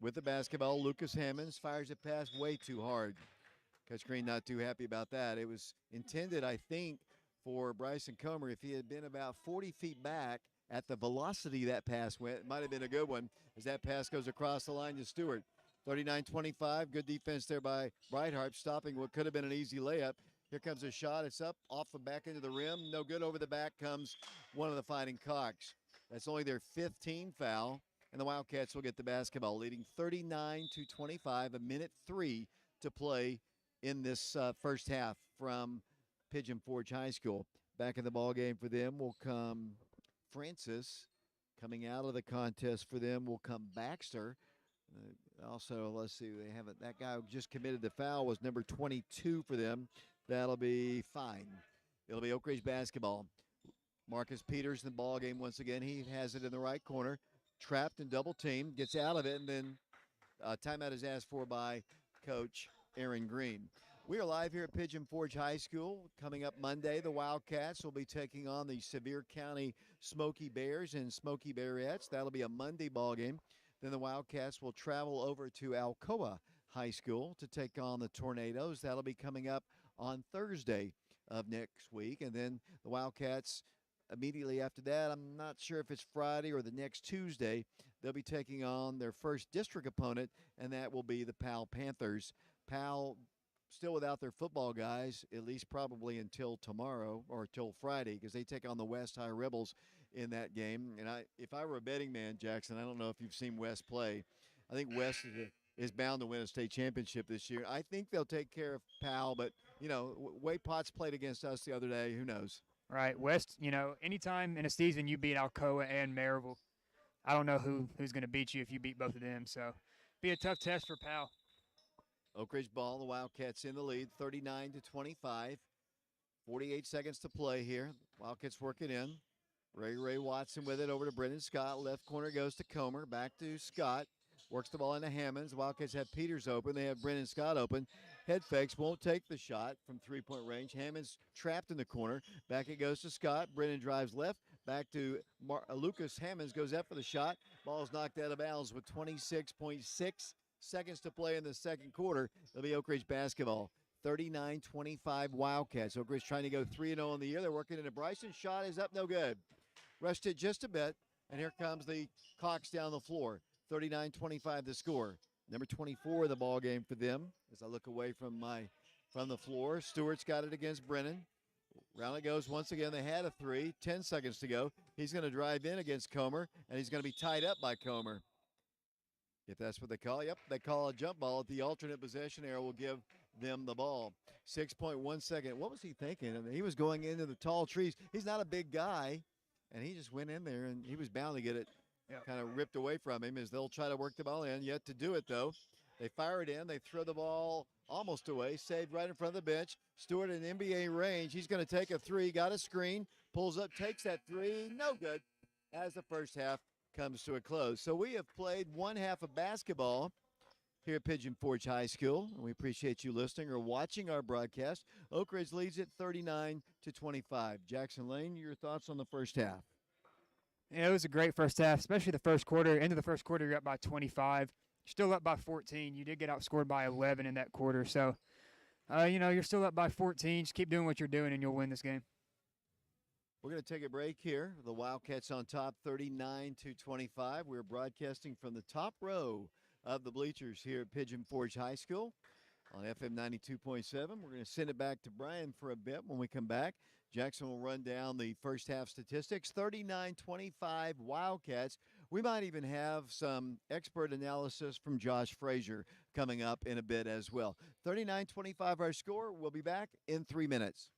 with the basketball. Lucas Hammonds fires it past way too hard. Coach Green not too happy about that. It was intended, I think, for Bryson Comer. If he had been about 40 feet back at the velocity that pass went, it might have been a good one as that pass goes across the line to Stewart. 39-25, good defense there by Brightheart, stopping what could have been an easy layup. Here comes a shot. It's up off the back into the rim. No good. Over the back comes one of the Fighting Cocks. That's only their 15th foul, and the Wildcats will get the basketball, leading 39-25, a minute 3 to play in this first half from Pigeon Forge High School. Back in the ball game for them will come Francis. Coming out of the contest for them will come Baxter. Also, let's see, they haven't. That guy who just committed the foul was number 22 for them. That'll be fine. It'll be Oak Ridge basketball. Marcus Peters in the ball game once again. He has it in the right corner, trapped and double teamed, gets out of it, and then timeout is asked for by Coach Aaron Green. We are live here at Pigeon Forge High School. Coming up Monday, the Wildcats will be taking on the Sevier County Smoky Bears and Smoky Bearettes. That'll be a Monday ball game. Then the Wildcats will travel over to Alcoa High School to take on the Tornadoes. That'll be coming up on Thursday of next week. And then the Wildcats, immediately after that, I'm not sure if it's Friday or the next Tuesday, they'll be taking on their first district opponent, and that will be the Powell Panthers. Powell still without their football guys, at least probably until tomorrow or till Friday, because they take on the West High Rebels in that game. And if I were a betting man, Jackson, I don't know if you've seen West play. I think West is bound to win a state championship this year. I think they'll take care of Powell, but, you know, way Potts played against us the other day, who knows? Right, West, you know, anytime in a season you beat Alcoa and Maryville, I don't know who's going to beat you if you beat both of them. So be a tough test for Powell. Oak Ridge ball, the Wildcats in the lead, 39-25. 48 seconds to play here. Wildcats work it in. Ray Watson with it over to Brendan Scott. Left corner goes to Comer. Back to Scott. Works the ball into Hammonds. The Wildcats have Peters open. They have Brendan Scott open. Head fakes, won't take the shot from three-point range. Hammonds trapped in the corner. Back it goes to Scott. Brendan drives left. Back to Lucas Hammonds, goes up for the shot. Ball's knocked out of bounds with 26.6 seconds to play in the second quarter. It'll be Oak Ridge basketball. 39-25 Wildcats. Oak Ridge trying to go 3-0 in the year. They're working into Bryson. Shot is up, no good. Rushed it just a bit, and here comes the Cocks down the floor. 39-25 the score. Number 24 in the ball game for them. As I look away from the floor, Stewart's got it against Brennan. Round it goes once again. They had a three. 10 seconds to go. He's going to drive in against Comer, and he's going to be tied up by Comer. If that's what they call it. Yep, they call a jump ball. At the alternate possession area will give them the ball. 6.1 second. What was he thinking? I mean, he was going into the tall trees. He's not a big guy, and he just went in there, and he was bound to get it kind of ripped away from him as they'll try to work the ball in. Yet to do it, though. They fire it in. They throw the ball almost away. Saved right in front of the bench. Stewart in NBA range. He's going to take a three. Got a screen. Pulls up. Takes that three. No good. As the first half comes to a close. So we have played one half of basketball here at Pigeon Forge High School. And we appreciate you listening or watching our broadcast. Oak Ridge leads it 39-25. Jackson Lane, your thoughts on the first half? Yeah, it was a great first half, especially the first quarter. Into the first quarter, you're up by 25. Still up by 14. You did get outscored by 11 in that quarter. So, you're still up by 14. Just keep doing what you're doing, and you'll win this game. We're going to take a break here. The Wildcats on top 39-25. We're broadcasting from the top row of the bleachers here at Pigeon Forge High School on FM 92.7. We're going to send it back to Brian for a bit. When we come back, Jackson will run down the first half statistics. 39-25 Wildcats. We might even have some expert analysis from Josh Frazier coming up in a bit as well. 39-25 our score. We'll be back in 3 minutes.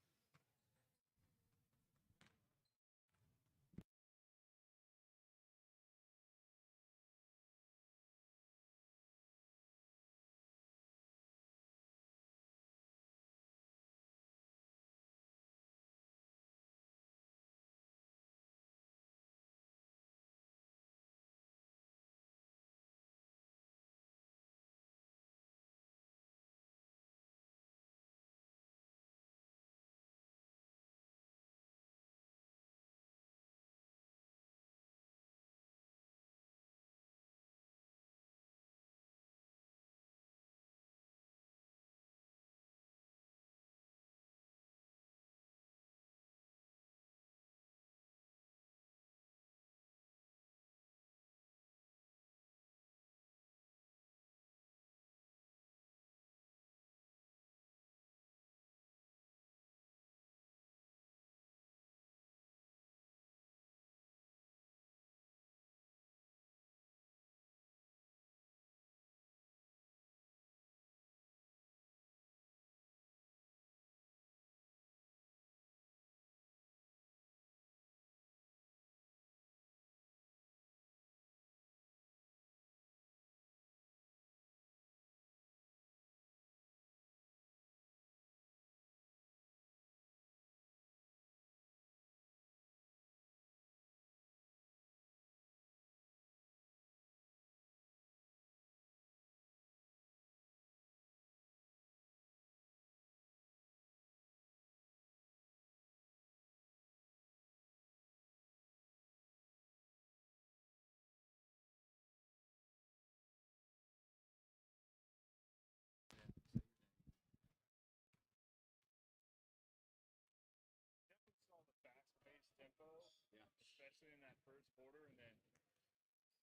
Especially in that first quarter, and then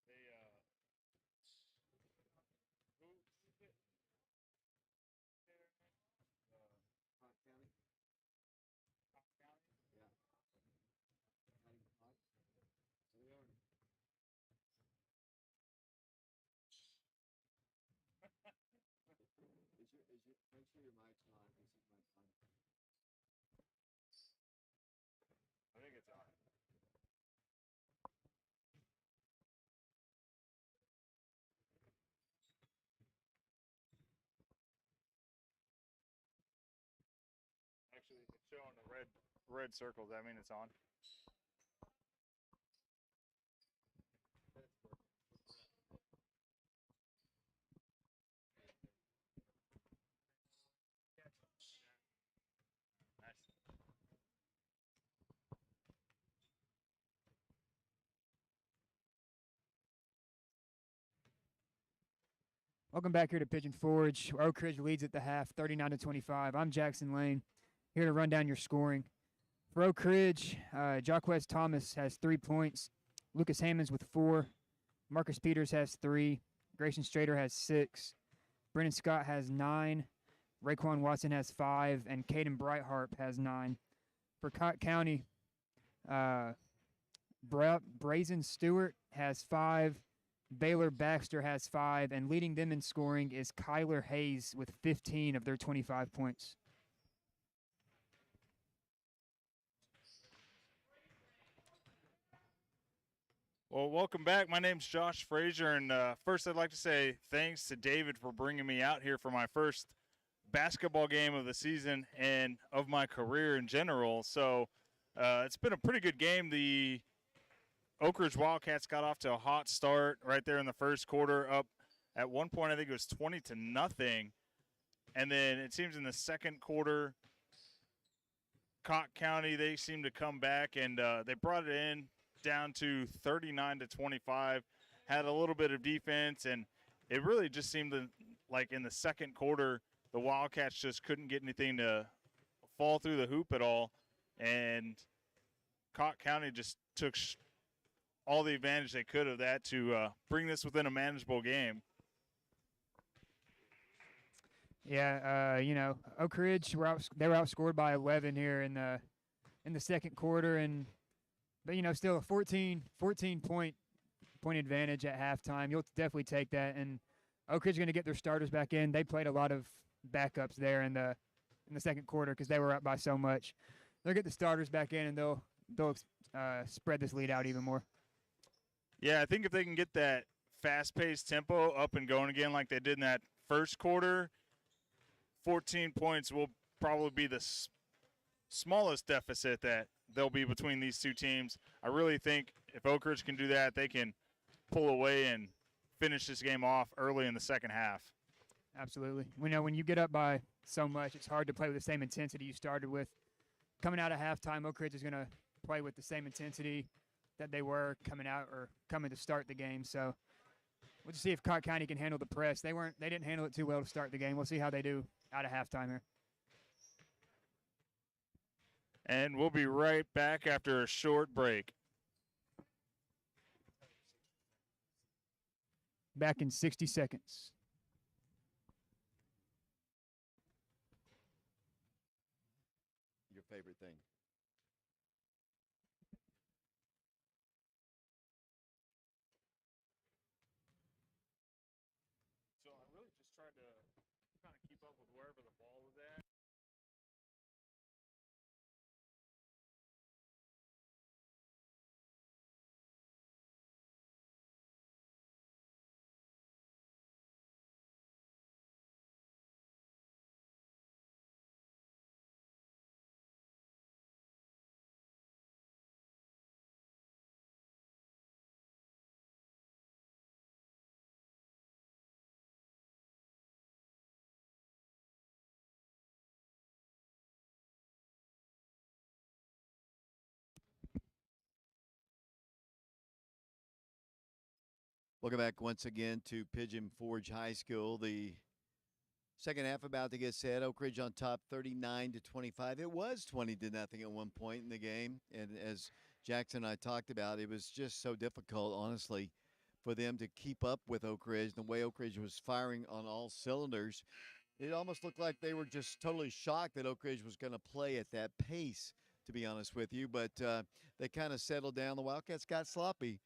they who's it? Cocke County? Cocke County? Yeah. County Cocke. So they are. Make sure your mic's on. This is my phone. I think it's on. Actually, it's showing the red circles. That mean it's on. Welcome back here to Pigeon Forge. Oak Ridge leads at the half, 39-25. I'm Jackson Lane, here to run down your scoring. For Oak Ridge, Jacquez Thomas has 3 points. Lucas Hammonds with 4. Marcus Peters has 3. Grayson Strader has 6. Brennan Scott has 9. Raekwon Watson has 5. And Caden Brightheart has 9. For Cocke County, Brazen Stewart has 5. Baylor Baxter has 5, and leading them in scoring is Kyler Hayes with 15 of their 25 points. Well, welcome back. My name's Josh Frazier, and first I'd like to say thanks to David for bringing me out here for my first basketball game of the season and of my career in general. So it's been a pretty good game. The Oak Ridge Wildcats got off to a hot start right there in the first quarter, up at one point I think it was 20-0, and then it seems in the second quarter Cocke County, they seemed to come back, and they brought it in down to 39-25, had a little bit of defense, and it really just seemed like in the second quarter the Wildcats just couldn't get anything to fall through the hoop at all, and Cocke County just took all the advantage they could of that to bring this within a manageable game. Yeah, Oak Ridge they were outscored by 11 here in the second quarter, but still a 14 point advantage at halftime. You'll definitely take that, and Oak Ridge is going to get their starters back in. They played a lot of backups there in the second quarter because they were up by so much. They'll get the starters back in, and they'll spread this lead out even more. Yeah, I think if they can get that fast-paced tempo up and going again like they did in that first quarter, 14 points will probably be the smallest deficit that there'll be between these two teams. I really think if Oak Ridge can do that, they can pull away and finish this game off early in the second half. Absolutely. We know when you get up by so much, it's hard to play with the same intensity you started with. Coming out of halftime, Oak Ridge is going to play with the same intensity that they were coming to start the game. So we'll just see if Cocke County can handle the press. They didn't handle it too well to start the game. We'll see how they do out of halftime here. And we'll be right back after a short break. Back in 60 seconds. Your favorite thing? So I really just tried to kind of keep up with wherever the ball was at. Welcome back once again to Pigeon Forge High School. The second half about to get set. Oak Ridge on top 39-25. It was 20-0 at one point in the game. And as Jackson and I talked about, it was just so difficult, honestly, for them to keep up with Oak Ridge. The way Oak Ridge was firing on all cylinders, it almost looked like they were just totally shocked that Oak Ridge was going to play at that pace, to be honest with you. But they kind of settled down. The Wildcats got sloppy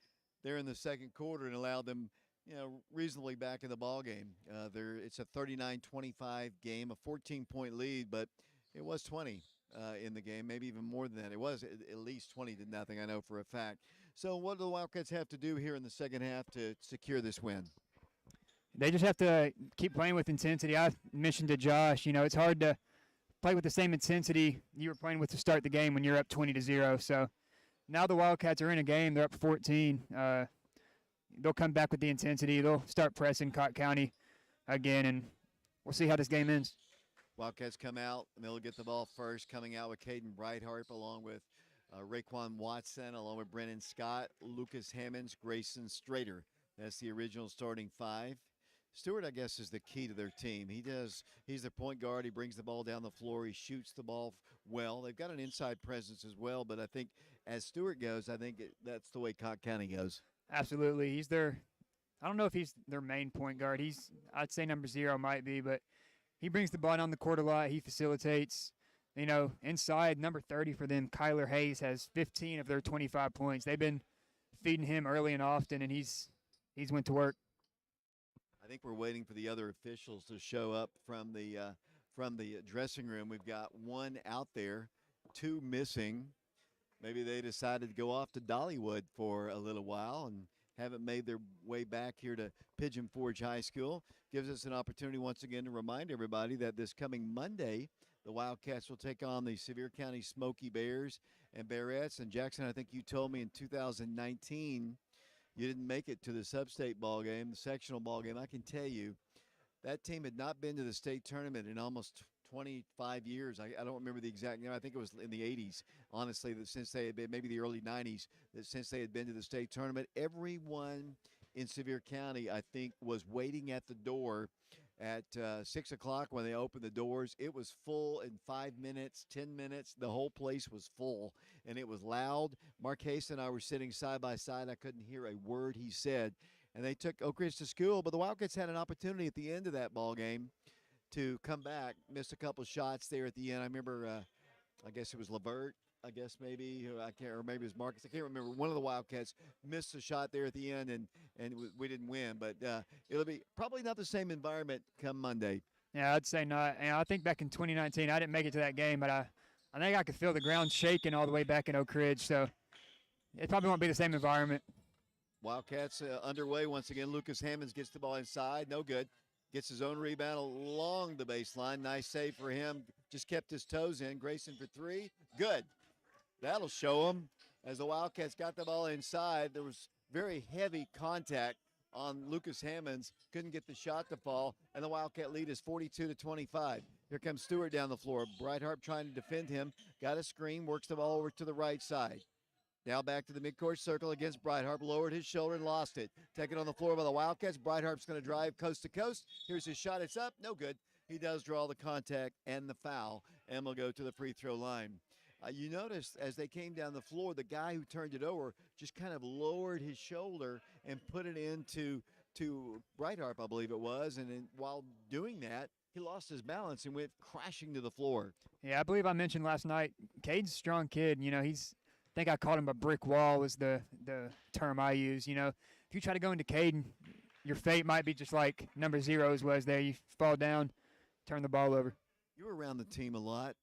there in the second quarter and allowed them, reasonably back in the ball game. It's a 39-25 game, a 14-point lead, but it was 20 in the game, maybe even more than that. It was at least 20-0, I know for a fact. So what do the Wildcats have to do here in the second half to secure this win? They just have to keep playing with intensity. I mentioned to Josh, it's hard to play with the same intensity you were playing with to start the game when you're up 20-0. So now the Wildcats are in a game. They're up 14. They'll come back with the intensity. They'll start pressing Cocke County again, and we'll see how this game ends. Wildcats come out, and they'll get the ball first, coming out with Caden Brightheart along with Raekwon Watson, along with Brennan Scott, Lucas Hammonds, Grayson Strader. That's the original starting five. Stewart, I guess, is the key to their team. He's their point guard. He brings the ball down the floor. He shoots the ball well. They've got an inside presence as well, but I think as Stewart goes, I think that's the way Cocke County goes. Absolutely. He's their I don't know if he's their main point guard. I'd say number 0 might be, but he brings the ball down the court a lot. He facilitates. Inside, number 30 for them, Kyler Hayes, has 15 of their 25 points. They've been feeding him early and often, and he's went to work. I think we're waiting for the other officials to show up from the dressing room. We've got one out there, 2 missing. Maybe they decided to go off to Dollywood for a little while and haven't made their way back here to Pigeon Forge High School. Gives us an opportunity once again to remind everybody that this coming Monday, the Wildcats will take on the Sevier County Smoky Bears and Bearettes. And Jackson, I think you told me in 2019 you didn't make it to the sub-state ball game, the sectional ball game. I can tell you that team had not been to the state tournament in almost 25 years. I don't remember the exact, I think it was in the 80s, honestly, that since they had been, maybe the early 90s, that since they had been to the state tournament, everyone in Sevier County, I think, was waiting at the door at 6 o'clock when they opened the doors. It was full in 5 minutes, 10 minutes. The whole place was full, and it was loud. Marquez and I were sitting side by side. I couldn't hear a word he said. And they took Oak Ridge to school, but the Wildcats had an opportunity at the end of that ball game to come back. Missed a couple shots there at the end. I remember, I guess it was Levert, I guess maybe, or maybe it was Marcus. I can't remember. One of the Wildcats missed a shot there at the end, and we didn't win. But it'll be probably not the same environment come Monday. Yeah, I'd say not. And I think back in 2019, I didn't make it to that game, but I think I could feel the ground shaking all the way back in Oak Ridge. So it probably won't be the same environment. Wildcats underway once again. Lucas Hammonds gets the ball inside. No good. Gets his own rebound along the baseline. Nice save for him. Just kept his toes in. Grayson for 3. Good. That'll show them. As the Wildcats got the ball inside, there was very heavy contact on Lucas Hammonds. Couldn't get the shot to fall, and the Wildcat lead is 42-25. Here comes Stewart down the floor. Brightheart trying to defend him. Got a screen. Works the ball over to the right side. Now back to the midcourt circle against Brightheart. Lowered his shoulder and lost it. Taken on the floor by the Wildcats. Brightheart's going to drive coast to coast. Here's his shot. It's up. No good. He does draw the contact and the foul, and will go to the free throw line. You noticed as they came down the floor, the guy who turned it over just kind of lowered his shoulder and put it into Brightheart, I believe it was. And then while doing that, he lost his balance and went crashing to the floor. Yeah, I believe I mentioned last night, Cade's a strong kid. I think I called him a brick wall was the term I use. If you try to go into Caden, your fate might be just like number 0's was there. You fall down, turn the ball over. You were around the team a lot.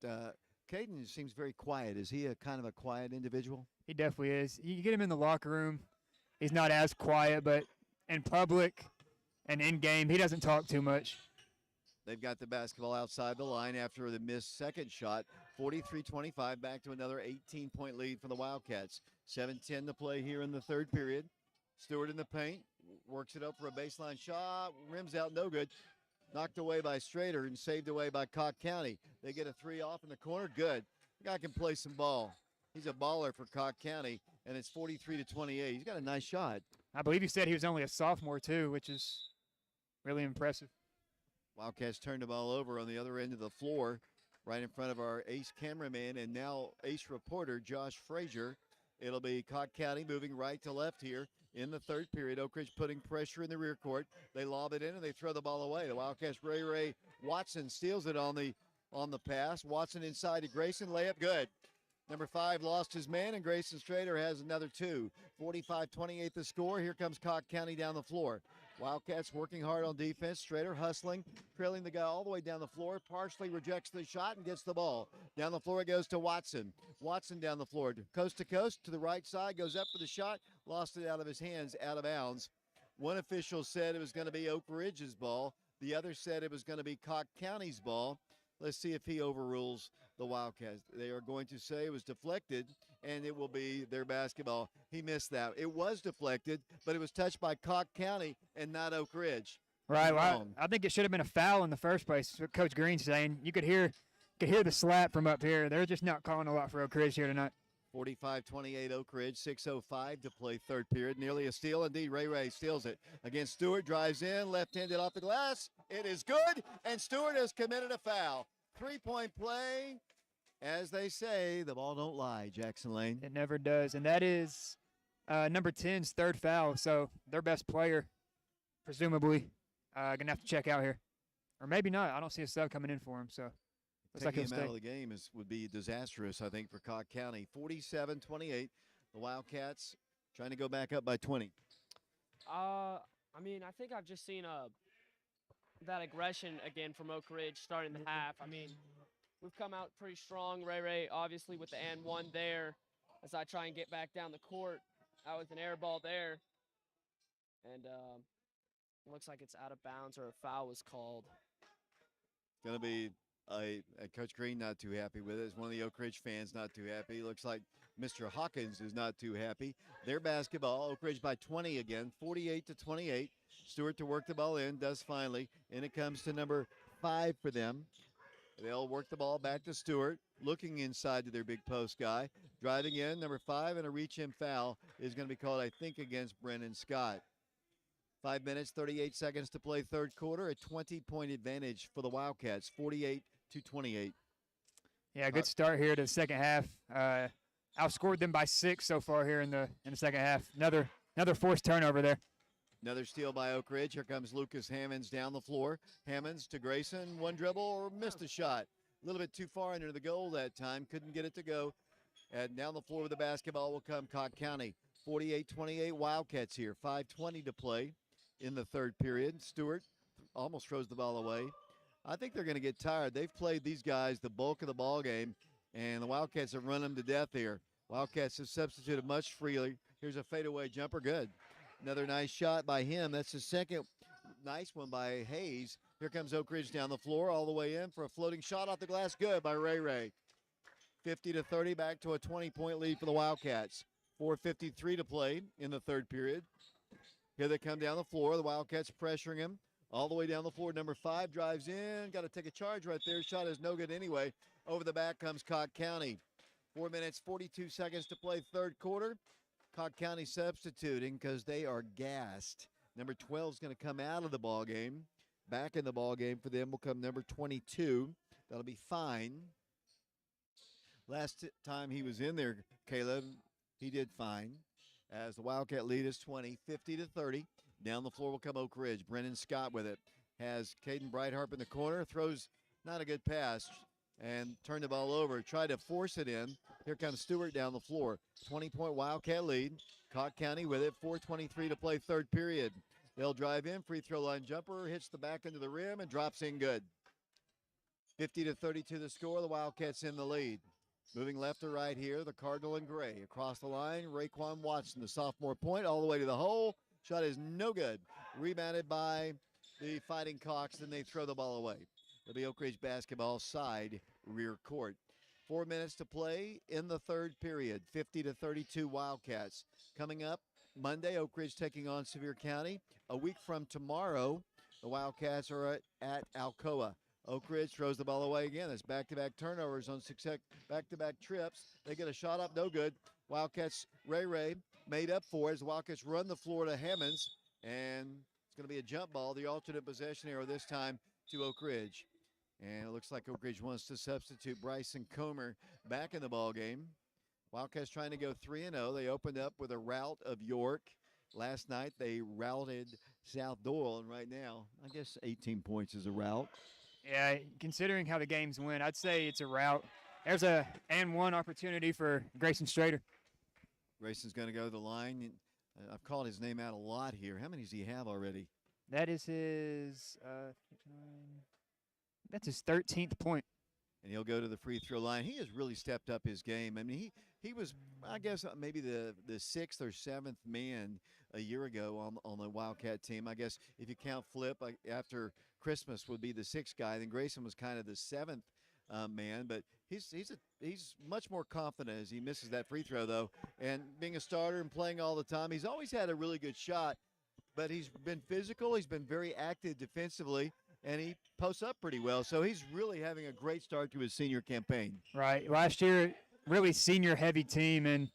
Caden seems very quiet. Is he a kind of a quiet individual? He definitely is. You get him in the locker room, he's not as quiet, but in public and in game, he doesn't talk too much. They've got the basketball outside the line after the missed second shot. 43-25, back to another 18-point lead for the Wildcats. 7:10 to play here in the third period. Stewart in the paint, works it up for a baseline shot, rims out, no good. Knocked away by Strader and saved away by Cocke County. They get a 3 off in the corner, good. The guy can play some ball. He's a baller for Cocke County, and it's 43-28. He's got a nice shot. I believe you said he was only a sophomore too, which is really impressive. Wildcats turned the ball over on the other end of the floor, right in front of our ace cameraman and now ace reporter, Josh Frazier. It'll be Cocke County moving right to left here in the third period. Oak Ridge putting pressure in the rear court. They lob it in and they throw the ball away. The Wildcats, Ray Watson steals it on the pass. Watson inside to Grayson, layup good. Number 5 lost his man, and Grayson Strader has another 2. 45-28 the score. Here comes Cocke County down the floor. Wildcats working hard on defense. Strader hustling, trailing the guy all the way down the floor. Partially rejects the shot and gets the ball. Down the floor it goes to Watson. Watson down the floor, coast to coast, to the right side, goes up for the shot. Lost it out of his hands, out of bounds. One official said it was going to be Oak Ridge's ball. The other said it was going to be Cocke County's ball. Let's see if he overrules the Wildcats. They are going to say it was deflected, and it will be their basketball. He missed that. It was deflected, but it was touched by Cocke County and not Oak Ridge. Right. Well, I think it should have been a foul in the first place. That's what Coach Green's saying. You could hear the slap from up here. They're just not calling a lot for Oak Ridge here tonight. 45-28 Oak Ridge, 6:05 to play third period. Nearly a steal indeed. Ray steals it against Stewart, drives in, left-handed off the glass. It is good, and Stewart has committed a foul. 3-point play. As they say, the ball don't lie, Jackson Lane. It never does. And that is number 10's third foul. So their best player, presumably, going to have to check out here. Or maybe not. I don't see a sub coming in for him. So looks like Taking he'll him out stay. of the game would be disastrous, I think, for Cocke County. 47-28. The Wildcats trying to go back up by 20. I mean, I think I've just seen that aggression again from Oak Ridge starting the half. I mean, we've come out pretty strong. Ray, obviously, with the and one there as I try and get back down the court. That was an air ball there. And looks like it's out of bounds or a foul was called. Going to be Coach Green not too happy with it. It's one of the Oak Ridge fans not too happy. Looks like Mr. Hawkins is not too happy. Their basketball, Oak Ridge by 20 again, 48-28. Stewart to work the ball in, does finally. And it comes to number 5 for them. They'll work the ball back to Stewart, looking inside to their big post guy. Driving in, number 5, and a reach-in foul is going to be called, I think, against Brennan Scott. 5 minutes, 38 seconds to play third quarter. A 20-point advantage for the Wildcats, 48-28. Yeah, good start here to the second half. Outscored them by 6 so far here in the second half. Another forced turnover there. Another steal by Oak Ridge. Here comes Lucas Hammonds down the floor. Hammonds to Grayson. One dribble or missed a shot. A little bit too far under the goal that time. Couldn't get it to go. And down the floor with the basketball will come Cocke County. 48-28 Wildcats here. 5:20 to play in the third period. Stewart almost throws the ball away. I think they're going to get tired. They've played these guys the bulk of the ball game, and the Wildcats have run them to death here. Wildcats have substituted much freely. Here's a fadeaway jumper. Good. Another nice shot by him. That's the second nice one by Hayes. Here comes Oak Ridge down the floor all the way in for a floating shot off the glass. Good by Ray. 50-30, back to a 20-point lead for the Wildcats. 4:53 to play in the third period. Here they come down the floor. The Wildcats pressuring him all the way down the floor. Number 5 drives in. Got to take a charge right there. Shot is no good anyway. Over the back comes Cocke County. 4 minutes, 42 seconds to play third quarter. Cocke County substituting because they are gassed. Number 12 is going to come out of the ball game. Back in the ball game for them will come number 22. That'll be fine. Last time he was in there, Caleb, he did fine. As the Wildcat lead is 20, 50-30. Down the floor will come Oak Ridge. Brennan Scott with it. Has Caden Brightarp in the corner. Throws not a good pass and turned the ball over. Tried to force it in. Here comes Stewart down the floor. 20-point Wildcat lead. Cocke County with it. 4:23 to play third period. They'll drive in. Free throw line jumper. Hits the back into the rim and drops in good. 50-32 the score. The Wildcats in the lead. Moving left to right here, the Cardinal in gray. Across the line, Raekwon Watson, the sophomore point, all the way to the hole. Shot is no good. Rebounded by the Fighting Cocks, and they throw the ball away. It'll be Oak Ridge basketball side rear court. 4 minutes to play in the third period. 50-32 Wildcats. Coming up Monday, Oak Ridge taking on Sevier County. A week from tomorrow, the Wildcats are at Alcoa. Oak Ridge throws the ball away again. It's back-to-back turnovers on success, back-to-back trips. They get a shot up, no good. Wildcats, Ray made up for it as the Wildcats run the floor to Hammonds, and it's going to be a jump ball, the alternate possession arrow this time to Oak Ridge. And it looks like Oak Ridge wants to substitute Bryson Comer back in the ball game. Wildcats trying to go 3-0. They opened up with a rout of York. Last night they routed South Doyle, and right now, I guess 18 points is a rout. Yeah, considering how the games went, I'd say it's a rout. There's a and one opportunity for Grayson Strader. Grayson's going to go to the line. I've called his name out a lot here. How many does he have already? That is his that's his 13th point. And he'll go to the free throw line. He has really stepped up his game. I mean, he was, I guess, maybe the 6th or 7th man a year ago on the Wildcat team. I guess if you count Flip, after Christmas would be the 6th guy. Then Grayson was kind of the 7th man. But he's much more confident as he misses that free throw, though. And being a starter and playing all the time, he's always had a really good shot. But he's been physical. He's been very active defensively. And he posts up pretty well. So he's really having a great start to his senior campaign. Right. Last year, really senior-heavy team, and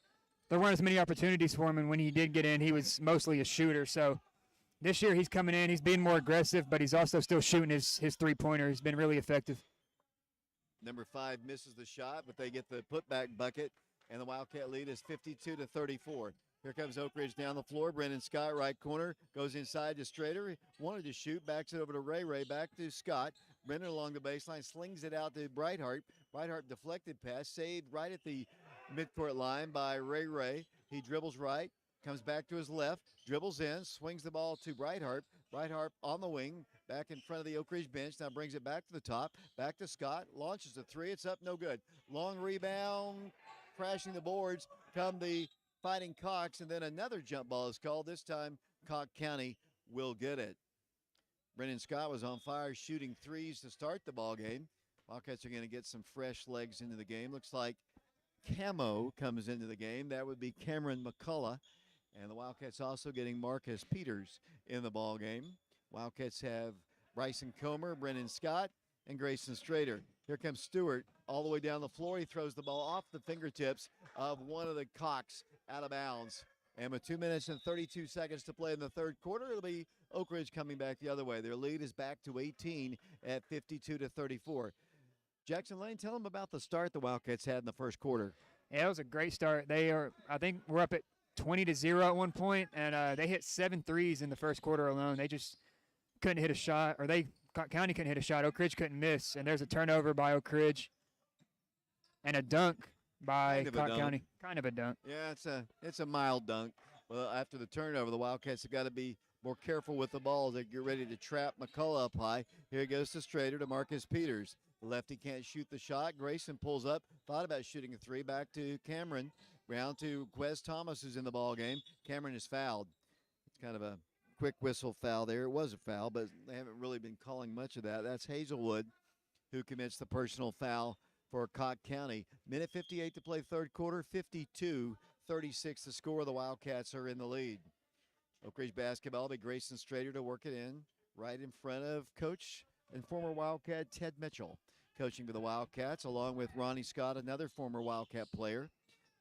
there weren't as many opportunities for him. And when he did get in, he was mostly a shooter. So this year he's coming in, he's being more aggressive, but he's also still shooting his three-pointer. He's been really effective. Number 5 misses the shot, but they get the putback bucket, and the Wildcat lead is 52-34. Here comes Oak Ridge down the floor. Brennan Scott, right corner, goes inside to Strader. Wanted to shoot, backs it over to Ray. Back to Scott. Brennan along the baseline, slings it out to Brightheart. Brightheart deflected pass, saved right at the midcourt line by Ray. He dribbles right, comes back to his left, dribbles in, swings the ball to Brightheart. Brightheart on the wing, back in front of the Oak Ridge bench. Now brings it back to the top, back to Scott. Launches a three. It's up, no good. Long rebound, crashing the boards. Come the Fighting Cocks, and then another jump ball is called. This time, Cocke County will get it. Brennan Scott was on fire, shooting threes to start the ball game. Wildcats are going to get some fresh legs into the game. Looks like Camo comes into the game. That would be Cameron McCullough. And the Wildcats also getting Marcus Peters in the ball game. Wildcats have Bryson Comer, Brennan Scott, and Grayson Strader. Here comes Stewart all the way down the floor. He throws the ball off the fingertips of one of the Cocks out of bounds. And with 2 minutes and 32 seconds to play in the third quarter, it'll be Oak Ridge coming back the other way. Their lead is back to 18 at 52-34. Jackson Lane, tell them about the start the Wildcats had in the first quarter. Yeah, it was a great start. I think we're up at 20-0 at one point, and they hit 7 threes in the first quarter alone. They just couldn't hit a shot, or Cocke County couldn't hit a shot. Oak Ridge couldn't miss, and there's a turnover by Oak Ridge and a dunk by Cocke County. Kind of a dunk. Yeah, it's a mild dunk. Well, after the turnover, the Wildcats have got to be more careful with the ball. They get ready to trap McCullough up high. Here he goes to Strader to Marcus Peters. The lefty can't shoot the shot. Grayson pulls up, thought about shooting a three. Back to Cameron. Round to Quez Thomas, who's in the ball game. Cameron is fouled. It's kind of a quick whistle foul there. It was a foul, but they haven't really been calling much of that. That's Hazelwood who commits the personal foul for Cocke County. Minute 58 to play third quarter, 52-36 the score. The Wildcats are in the lead. Oak Ridge basketball, but Grayson Strader to work it in right in front of coach and former Wildcat Ted Mitchell. Coaching for the Wildcats, along with Ronnie Scott, another former Wildcat player.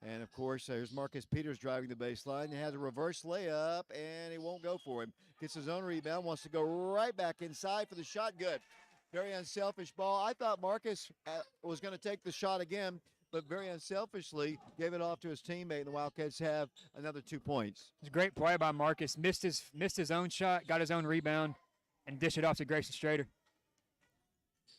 And, of course, there's Marcus Peters driving the baseline. He has a reverse layup, and it won't go for him. Gets his own rebound, wants to go right back inside for the shot. Good. Very unselfish ball. I thought Marcus was going to take the shot again, but very unselfishly gave it off to his teammate, and the Wildcats have another 2 points. It's a great play by Marcus. Missed his own shot, got his own rebound, and dished it off to Grayson Strader.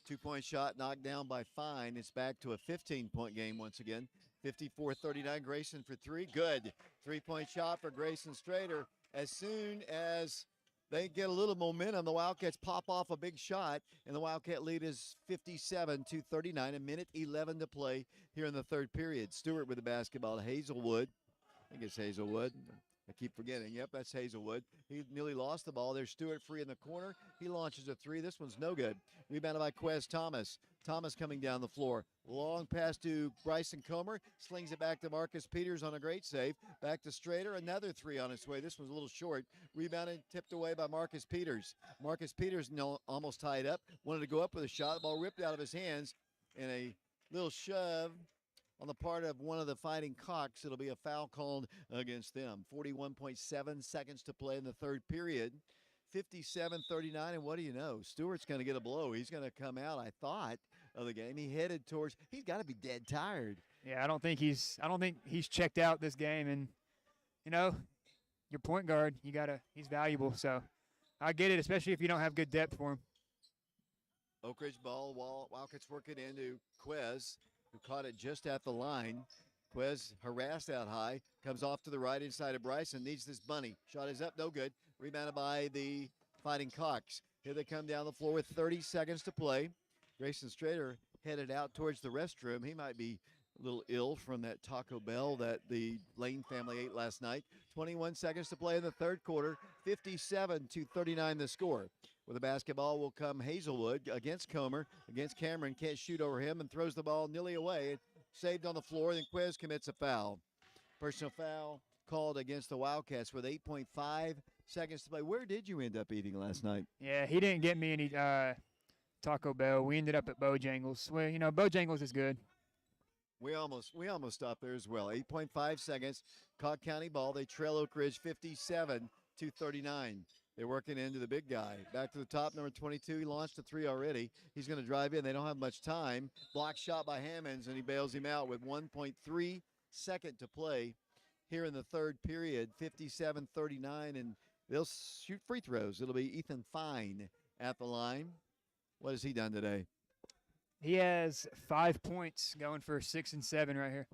2-point shot knocked down by Fine. It's back to a 15-point game once again. 54-39, Grayson for three. Good. 3-point shot for Grayson Strader. As soon as they get a little momentum, the Wildcats pop off a big shot, and the Wildcat lead is 57-39, a minute 11 to play here in the third period. Stewart with the basketball to Hazelwood. I think it's Hazelwood. I keep forgetting. Yep, that's Hazelwood. He nearly lost the ball. There's Stewart free in the corner. He launches a three. This one's no good. Rebounded by Quez Thomas. Thomas coming down the floor. Long pass to Bryson Comer. Slings it back to Marcus Peters on a great save. Back to Strader. Another three on its way. This one's a little short. Rebounded, tipped away by Marcus Peters. Marcus Peters almost tied up. Wanted to go up with a shot. The ball ripped out of his hands. And a little shove on the part of one of the Fighting Cocks. It'll be a foul called against them. 41.7 seconds to play in the third period. 57-39, and what do you know? Stewart's going to get a blow. He's going to come out, I thought, of the game. He's got to be dead tired. Yeah, I don't think he's checked out this game, and you know, your point guard, he's valuable. So I get it, especially if you don't have good depth for him. Oak Ridge ball, Wildcats work it into Quez, who caught it just at the line. Quez harassed out high, comes off to the right inside of Bryson, needs this bunny. Shot is up, no good. Rebounded by the Fighting Cocks. Here they come down the floor with 30 seconds to play. Grayson Strader headed out towards the restroom. He might be a little ill from that Taco Bell that the Lane family ate last night. 21 seconds to play in the third quarter. 57-39 the score. With the basketball will come Hazelwood against Comer, against Cameron. Can't shoot over him and throws the ball nearly away. Saved on the floor. Then Quez commits a foul. Personal foul called against the Wildcats with 8.5 seconds to play. Where did you end up eating last night? Yeah, he didn't get me any Taco Bell. We ended up at Bojangles. Well, you know, Bojangles is good. We almost stopped there as well. 8.5 seconds. Cocke County ball. They trail Oak Ridge 57 to 39. They're working into the big guy. Back to the top, number 22. He launched a three already. He's going to drive in. They don't have much time. Block shot by Hammonds, and he bails him out with 1.3 second to play here in the third period. 57-39, and they'll shoot free throws. It'll be Ethan Fine at the line. What has he done today? He has 5 points, going for 6 and 7 right here.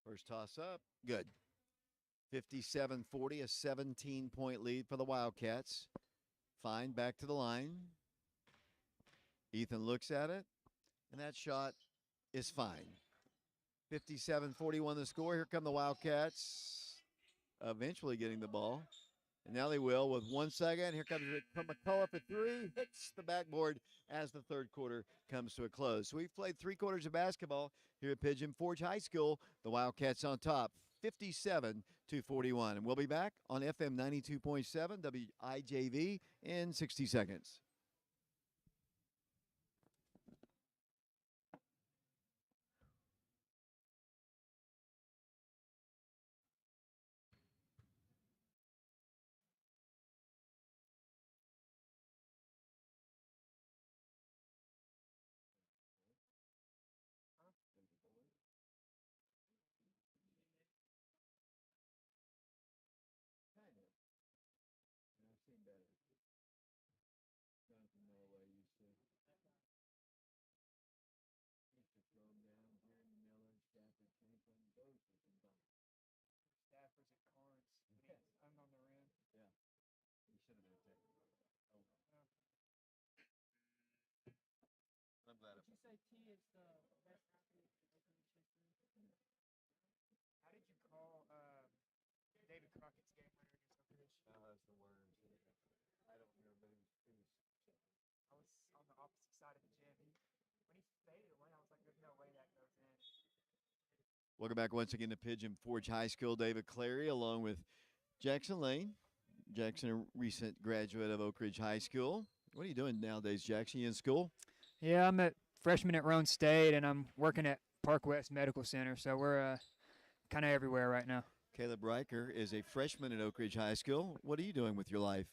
First toss up. Good. 57-40, a 17-point lead for the Wildcats. Fine, back to the line. Ethan looks at it, and that shot is fine. 57-41 the score. Here come the Wildcats, eventually getting the ball. And now they will with 1 second. Here comes it from McCullough at three. Hits the backboard as the third quarter comes to a close. So we've played 3 quarters of basketball here at Pigeon Forge High School. The Wildcats on top, 57-41. And we'll be back on FM 92.7 WIJV in 60 seconds. How did you call David Crockett's game winner against Oak Ridge? That's the words. I don't remember, but I was on the opposite side of the gym. When he faded away, I was like, there's no way that goes in. Welcome back once again to Pigeon Forge High School. David Clary along with Jackson Lane. Jackson, a recent graduate of Oak Ridge High School. What are you doing nowadays, Jackson? You in school? Yeah, I'm a freshman at Roan State, and I'm working at Park West Medical Center, so we're kind of everywhere right now. Caleb Riker is a freshman at Oak Ridge High School. What are you doing with your life?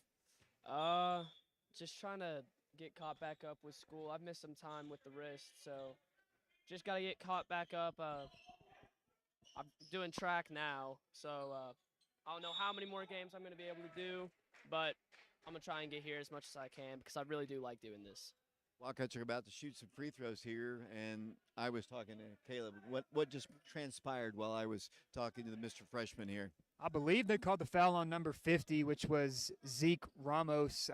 Just trying to get caught back up with school. I've missed some time with the wrist, so just got to get caught back up. I'm doing track now, so I don't know how many more games I'm going to be able to do, but I'm going to try and get here as much as I can because I really do like doing this. Wildcats are about to shoot some free throws here, and I was talking to Caleb. What just transpired while I was talking to the Mr. Freshman here? I believe they called the foul on number 50, which was Zeke Ramos'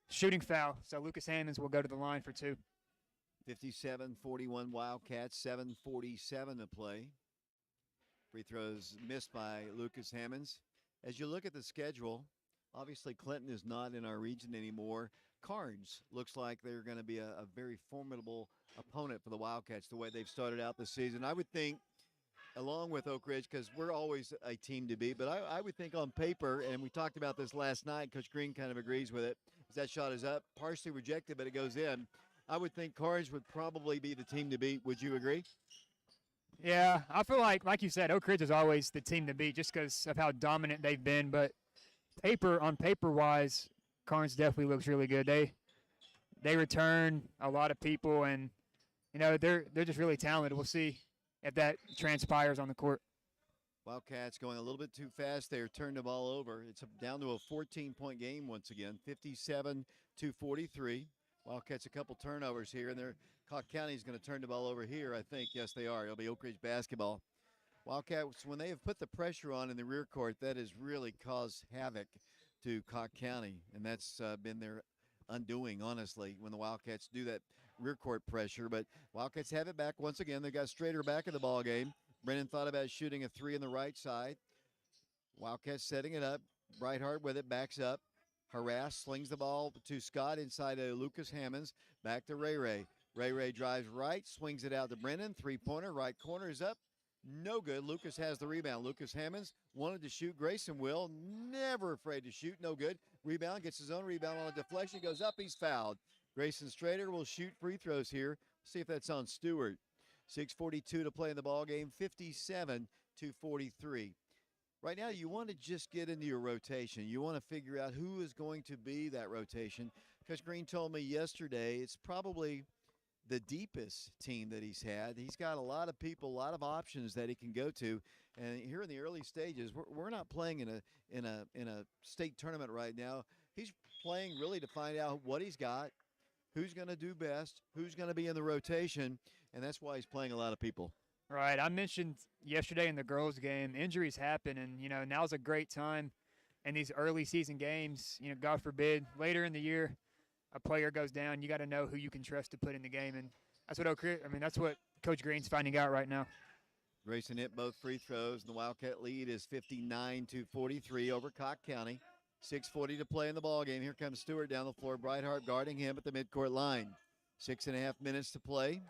shooting foul. So Lucas Hammonds will go to the line for 2. 57-41 Wildcats, 7:47 to play. Free throws missed by Lucas Hammonds. As you look at the schedule, obviously Clinton is not in our region anymore. Carnes looks like they're going to be a very formidable opponent for the Wildcats the way they've started out the season. I would think, along with Oak Ridge, because we're always a team to beat, but I would think on paper, and we talked about this last night, Coach Green kind of agrees with it, as that shot is up, partially rejected, but it goes in. I would think Carnes would probably be the team to beat. Would you agree? Yeah, I feel like you said, Oak Ridge is always the team to beat just because of how dominant they've been. But paper-wise, Carnes definitely looks really good. They return a lot of people, and they're just really talented. We'll see if that transpires on the court. Wildcats going a little bit too fast there, turned the ball over. It's down to a 14-point game once again, 57-43. Wildcats a couple turnovers here, and Cocke County is going to turn the ball over here, I think. Yes, they are. It'll be Oak Ridge basketball. Wildcats, when they have put the pressure on in the rear court, that has really caused havoc to Cocke County, and that's been their undoing, honestly, when the Wildcats do that rear court pressure. But Wildcats have it back once again. They got Strader back in the ball game. Brennan thought about shooting a 3 on the right side. Wildcats setting it up. Brightheart with it, backs up. Harass, slings the ball to Scott inside of Lucas Hammonds. Back to Ray Ray. Ray Ray drives right, swings it out to Brennan. Three-pointer, right corner is up. No good. Lucas has the rebound. Lucas Hammonds wanted to shoot. Grayson will. Never afraid to shoot. No good. Rebound, gets his own rebound on a deflection. Goes up. He's fouled. Grayson Strader will shoot free throws here. See if that's on Stewart. 6:42 to play in the ball game, 57-43. Right now, you want to just get into your rotation. You want to figure out who is going to be that rotation. Coach Green told me yesterday it's probably the deepest team that he's had. He's got a lot of people, a lot of options that he can go to. And here in the early stages, we're not playing in a state tournament right now. He's playing really to find out what he's got, who's going to do best, who's going to be in the rotation, and that's why he's playing a lot of people. Right. I mentioned yesterday in the girls' game, injuries happen, and, now's a great time in these early season games. God forbid, later in the year, a player goes down. You got to know who you can trust to put in the game, and that's what Coach Green's finding out right now. Grayson hit both free throws, and the Wildcat lead is 59-43 over Cocke County. 6:40 to play in the ball game. Here comes Stewart down the floor. Brightheart guarding him at the midcourt line. 6.5 minutes to play.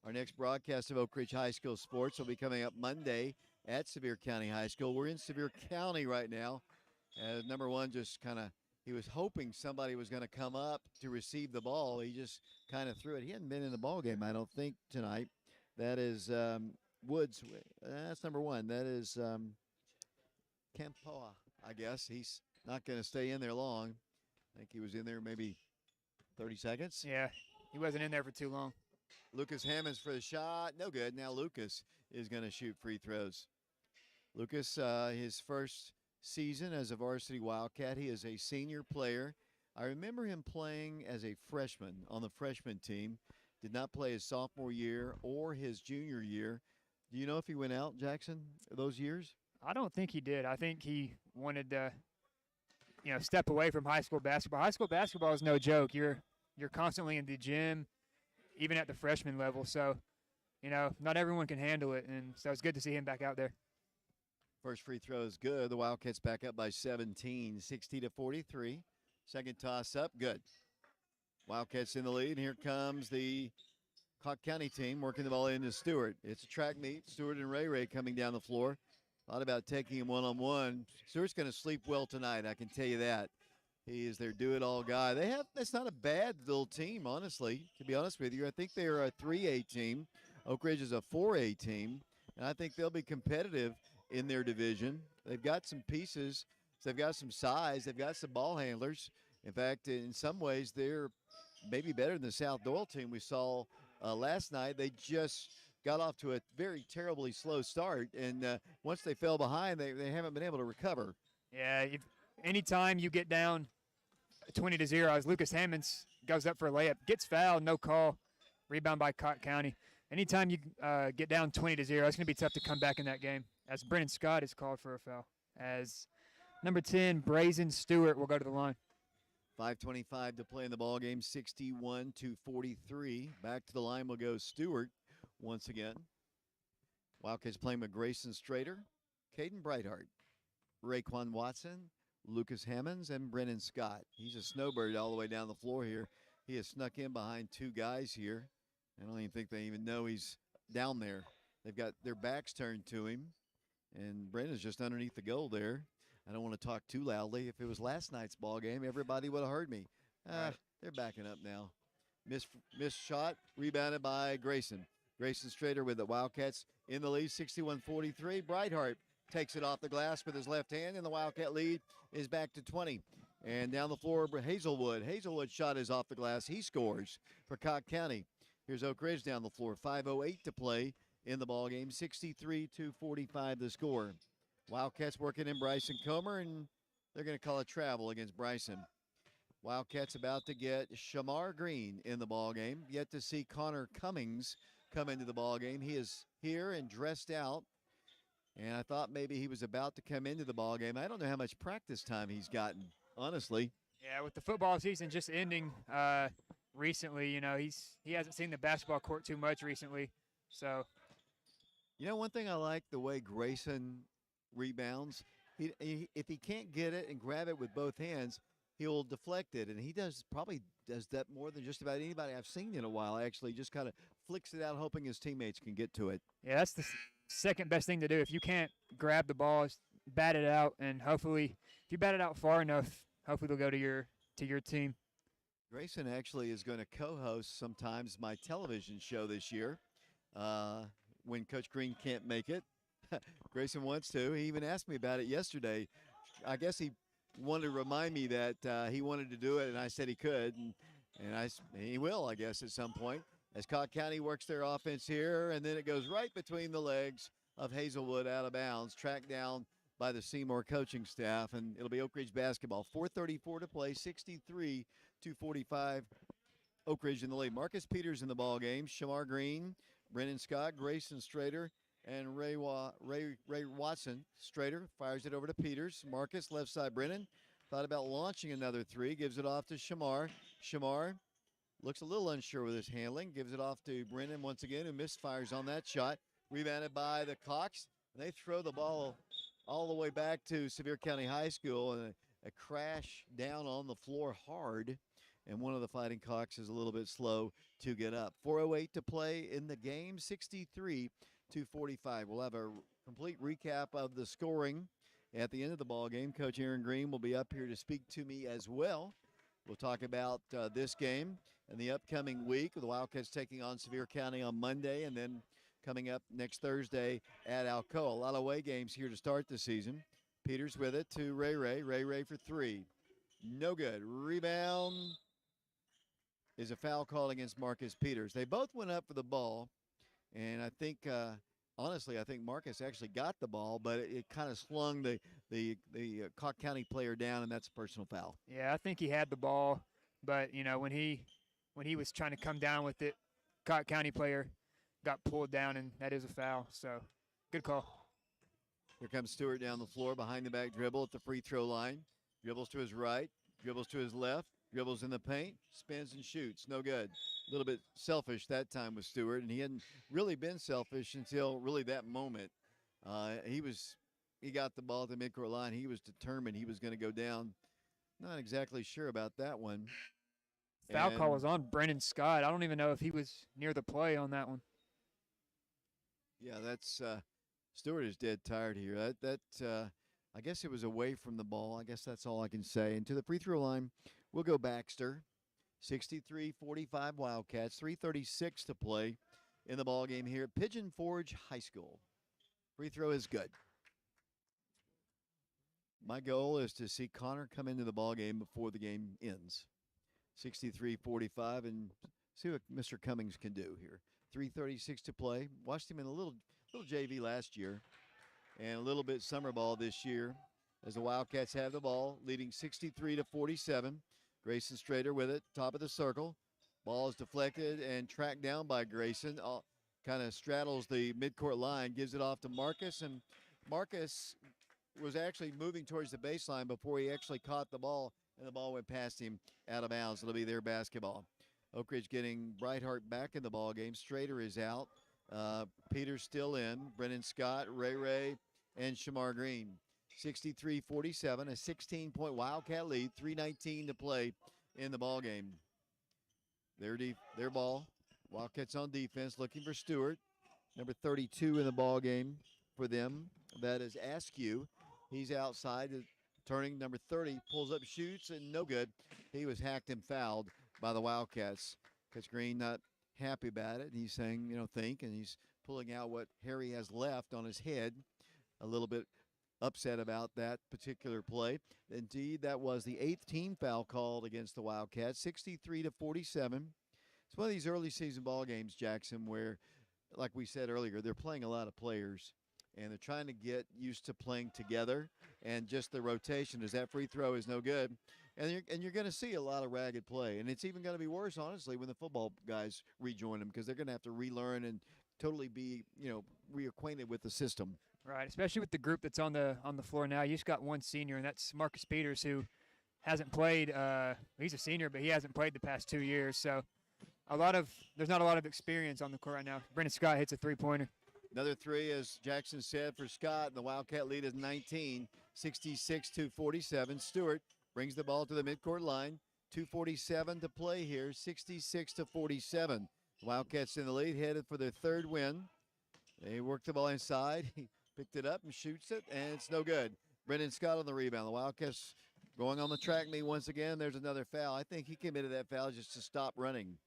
Our next broadcast of Oak Ridge High School sports will be coming up Monday at Sevier County High School. We're in Sevier County right now. Number one just he was hoping somebody was going to come up to receive the ball. He just kind of threw it. He hadn't been in the ball game, I don't think, tonight. That is Woods. That's number one. That is Campoa, I guess. He's not going to stay in there long. I think he was in there maybe 30 seconds. Yeah, he wasn't in there for too long. Lucas Hammonds for the shot. No good. Now Lucas is going to shoot free throws. Lucas, his first season as a varsity Wildcat. He is a senior player. I remember him playing as a freshman on the freshman team. Did not play his sophomore year or his junior year. Do you know if he went out, Jackson, those years? I don't think he did. I think he wanted to, step away from high school basketball. High school basketball is no joke. You're constantly in the gym, even at the freshman level. So, not everyone can handle it, and so it's good to see him back out there. First free throw is good. The Wildcats back up by 17, 60-43. Second toss up, good. Wildcats in the lead. Here comes the Cocke County team working the ball into Stewart. It's a track meet. Stewart and Ray coming down the floor. Thought about taking him one-on-one. Stewart's going to sleep well tonight, I can tell you that. He is their do-it-all guy. That's not a bad little team, honestly, to be honest with you. I think they're a 3A team. Oak Ridge is a 4A team, and I think they'll be competitive in their division. They've got some pieces. They've got some size. They've got some ball handlers. In fact, in some ways, they're maybe better than the South Doyle team we saw last night. They just got off to a very terribly slow start, and once they fell behind, they haven't been able to recover. Yeah, anytime you get down 20-0, as Lucas Hammonds goes up for a layup, gets fouled, no call, rebound by Cocke County. Anytime you get down 20-0, it's going to be tough to come back in that game, as Brennan Scott is called for a foul. As number 10, Brazen Stewart will go to the line. 5:25 to play in the ball game, 61-43. Back to the line will go Stewart once again. Wildcats playing with Grayson Strader, Caden Brightheart, Raquan Watson, Lucas Hammonds, and Brennan Scott. He's a snowbird all the way down the floor here. He has snuck in behind two guys here. I don't even think they even know he's down there. They've got their backs turned to him, and Brennan's just underneath the goal there. I don't want to talk too loudly. If it was last night's ball game, everybody would have heard me. They're backing up now. Missed shot, rebounded by Grayson. Grayson Strader with the Wildcats in the lead, 61-43. Brightheart takes it off the glass with his left hand, and the Wildcat lead is back to 20. And down the floor, Hazelwood. Hazelwood's shot is off the glass. He scores for Cocke County. Here's Oak Ridge down the floor. 5:08 to play in the ball game. 63-45 the score. Wildcats working in Bryson Comer, and they're going to call a travel against Bryson. Wildcats about to get Shamar Green in the ball game. Yet to see Connor Cummings come into the ball game. He is here and dressed out, and I thought maybe he was about to come into the ball game. I don't know how much practice time he's gotten, honestly. Yeah, with the football season just ending recently, he hasn't seen the basketball court too much recently. So, one thing I like the way Grayson rebounds. If he can't get it and grab it with both hands, he'll deflect it, and he probably does that more than just about anybody I've seen in a while. Actually, just kind of flicks it out, hoping his teammates can get to it. Yeah, that's the second best thing to do. If you can't grab the ball, bat it out, and hopefully, if you bat it out far enough, hopefully they'll go to your team. Grayson actually is going to co-host sometimes my television show this year. when Coach Green can't make it. Grayson wants to. He even asked me about it yesterday. I guess he wanted to remind me that he wanted to do it, and I said he could, and he will, I guess, at some point. As Cocke County works their offense here, and then it goes right between the legs of Hazelwood out of bounds, tracked down by the Seymour coaching staff, and it'll be Oak Ridge basketball. 4:34 to play, 63-45. Oak Ridge in the lead. Marcus Peters in the ball game. Shamar Green, Brennan Scott, Grayson Strader, and Ray Watson. Strader fires it over to Peters. Marcus, left side. Brennan thought about launching another three. Gives it off to Shamar. Shamar looks a little unsure with his handling. Gives it off to Brennan once again, who misfires on that shot. Rebounded by the Cockes. And they throw the ball all the way back to Sevier County High School. And a crash down on the floor hard. And one of the Fighting Cockes is a little bit slow to get up. 4:08 to play in the game, 63-45. We'll have a complete recap of the scoring at the end of the ball game. Coach Aaron Green will be up here to speak to me as well. We'll talk about this game and the upcoming week. The Wildcats taking on Sevier County on Monday, and then coming up next Thursday at Alcoa. A lot of away games here to start the season. Peters with it to Ray Ray. Ray Ray for three. No good. Rebound is a foul called against Marcus Peters. They both went up for the ball, and I think, honestly, I think Marcus actually got the ball, but it kind of slung the Cocke County player down, and that's a personal foul. Yeah, I think he had the ball, but when he was trying to come down with it, Cocke County player got pulled down, and that is a foul. So, good call. Here comes Stewart down the floor, behind the back dribble at the free throw line. Dribbles to his right, dribbles to his left. Dribbles in the paint, spins and shoots. No good. A little bit selfish that time with Stewart, and he hadn't really been selfish until really that moment. He got the ball at the midcourt line. He was determined he was going to go down. Not exactly sure about that one. Foul call was on Brennan Scott. I don't even know if he was near the play on that one. Yeah, that's Stewart is dead tired here. I guess it was away from the ball. I guess that's all I can say. And to the free throw line, we'll go Baxter. 63-45 Wildcats. 3:36 to play in the ball game here at Pigeon Forge High School. Free throw is good. My goal is to see Connor come into the ball game before the game ends. 63-45, and see what Mr. Cummings can do here. 3:36 to play. Watched him in a little JV last year, and a little bit summer ball this year as the Wildcats have the ball, leading 63-47. Grayson Strader with it, top of the circle. Ball is deflected and tracked down by Grayson. Kind of straddles the midcourt line, gives it off to Marcus, and Marcus was actually moving towards the baseline before he actually caught the ball, and the ball went past him out of bounds. It'll be their basketball. Oak Ridge getting Brightheart back in the ball game. Strader is out. Peters still in. Brennan Scott, Ray Ray, and Shamar Green. 63-47, a 16-point Wildcat lead. 3:19 to play in the ball game. Their ball. Wildcats on defense, looking for Stewart. Number 32 in the ball game for them. That is Askew. He's outside, turning. Number 30 pulls up, shoots, and no good. He was hacked and fouled by the Wildcats. Coach Green not happy about it. He's saying, think, and he's pulling out what Harry has left on his head. A little bit upset about that particular play. Indeed, that was the 8th team foul called against the Wildcats, 63-47. It's one of these early season ball games, Jackson, where, like we said earlier, they're playing a lot of players, and they're trying to get used to playing together, and just the rotation as that free throw is no good. And you're going to see a lot of ragged play, and it's even going to be worse, honestly, when the football guys rejoin them, because they're going to have to relearn and totally be, reacquainted with the system. Right, especially with the group that's on the floor now. You just got one senior, and that's Marcus Peters, who hasn't played. He's a senior, but he hasn't played the past 2 years. So there's not a lot of experience on the court right now. Brennan Scott hits a three-pointer. Another three, as Jackson said, for Scott, and the Wildcat lead is 19, 66-47. Stewart brings the ball to the midcourt line. 2:47 to play here, 66-47. Wildcats in the lead, headed for their third win. They work the ball inside. He picked it up and shoots it, and it's no good. Brendan Scott on the rebound. The Wildcats going on the track meet once again. There's another foul. I think he committed that foul just to stop running.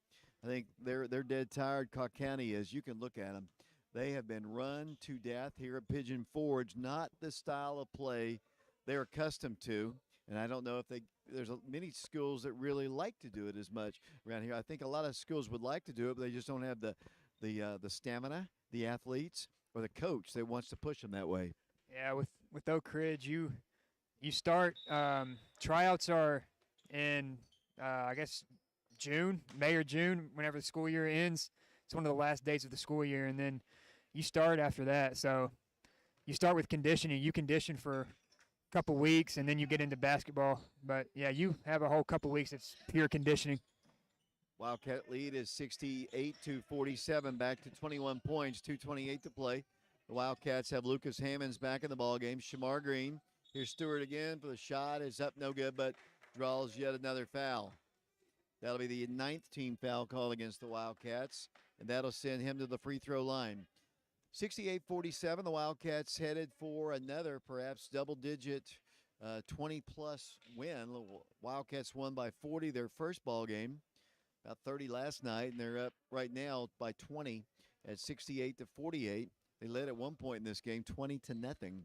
I think they're dead tired. Cocke County is. You can look at them. They have been run to death here at Pigeon Forge. Not the style of play they're accustomed to. And I don't know if there's many schools that really like to do it as much around here. I think a lot of schools would like to do it, but they just don't have the stamina, the athletes, or the coach that wants to push them that way. Yeah, with Oak Ridge, you start tryouts are in I guess June, May or June, whenever the school year ends. It's one of the last days of the school year, and then you start after that. So you start with conditioning. You condition for a couple weeks, and then you get into basketball. But yeah, you have a whole couple weeks. It's pure conditioning. Wildcat lead is 68-47, back to 21 points, 2:28 to play. The Wildcats have Lucas Hammonds back in the ball game. Shamar Green. Here's Stewart again for the shot. Is up, no good, but draws yet another foul. That'll be the 9th team foul call against the Wildcats, and that'll send him to the free throw line. 68-47, the Wildcats headed for another perhaps double-digit 20-plus win. Wildcats won by 40 their first ball game, about 30 last night, and they're up right now by 20 at 68-48. They led at one point in this game, 20-0.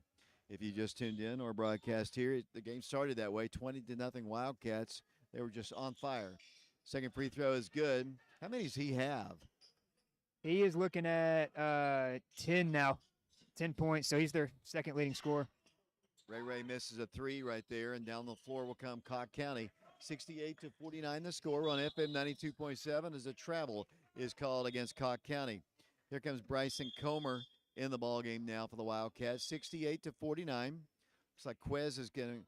If you just tuned in or broadcast here, the game started that way, 20-0 Wildcats. They were just on fire. Second free throw is good. How many does he have? He is looking at 10 now, 10 points. So he's their second leading scorer. Ray misses a three right there, and down the floor will come Cocke County. 68-49 the score on FM 92.7 as a travel is called against Cocke County. Here comes Bryson Comer in the ball game now for the Wildcats. 68-49. Looks like Quez is gonna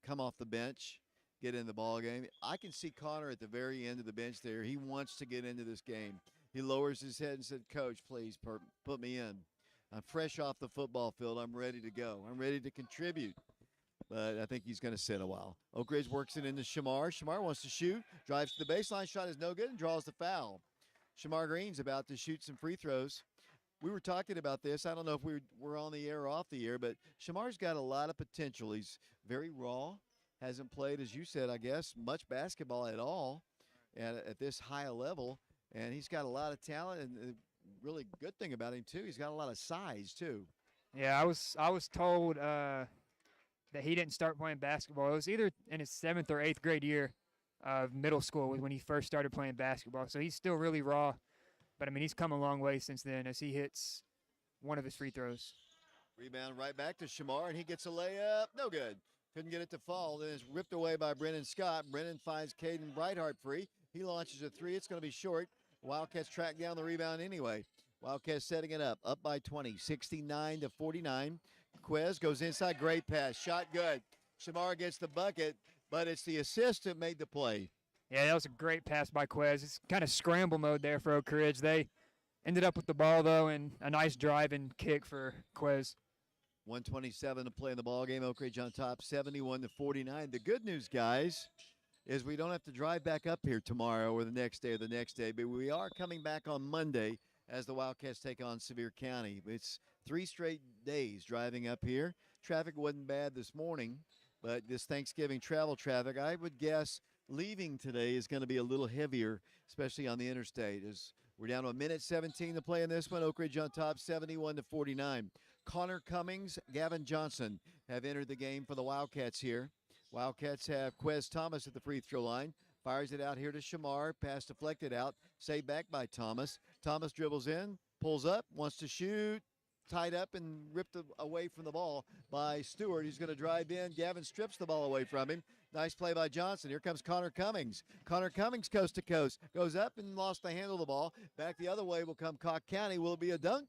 come off the bench, get in the ball game. I can see Connor at the very end of the bench there. He wants to get into this game. He lowers his head and said, "Coach, please put me in. I'm fresh off the football field. I'm ready to go. I'm ready to contribute." But I think he's going to sit a while. Oak Ridge works it into Shamar. Shamar wants to shoot, drives to the baseline, shot is no good, and draws the foul. Shamar Green's about to shoot some free throws. We were talking about this. I don't know if we were on the air or off the air, but Shamar's got a lot of potential. He's very raw, hasn't played, as you said, I guess, much basketball at all at this high a level, and he's got a lot of talent, and the really good thing about him, too, he's got a lot of size, too. Yeah, I was told that he didn't start playing basketball. It was either in his 7th or 8th grade year of middle school when he first started playing basketball. So he's still really raw. But, I mean, he's come a long way since then as he hits one of his free throws. Rebound right back to Shamar, and he gets a layup. No good. Couldn't get it to fall. Then it's ripped away by Brennan Scott. Brennan finds Caden Brightheart free. He launches a three. It's going to be short. Wildcats track down the rebound anyway. Wildcats setting it up by 20, 69-49. Quez goes inside. Great pass. Shot good. Shamar gets the bucket, but it's the assist that made the play. Yeah, that was a great pass by Quez. It's kind of scramble mode there for Oak Ridge. They ended up with the ball, though, and a nice drive and kick for Quez. 1:27 to play in the ball game. Oak Ridge on top, 71-49. The good news, guys, is we don't have to drive back up here tomorrow or the next day, but we are coming back on Monday as the Wildcats take on Sevier County. It's 3 straight days driving up here. Traffic wasn't bad this morning, but this Thanksgiving travel traffic, I would guess leaving today is going to be a little heavier, especially on the interstate. As we're down to 1:17 to play in this one. Oak Ridge on top, 71-49. Connor Cummings, Gavin Johnson have entered the game for the Wildcats here. Wildcats have Quez Thomas at the free throw line. Fires it out here to Shamar. Pass deflected out. Saved back by Thomas. Thomas dribbles in, pulls up, wants to shoot. Tied up and ripped away from the ball by Stewart. He's going to drive in. Gavin strips the ball away from him. Nice play by Johnson. Here comes Connor Cummings. Connor Cummings coast to coast. Goes up and lost the handle of the ball. Back the other way will come Cocke County. Will it be a dunk?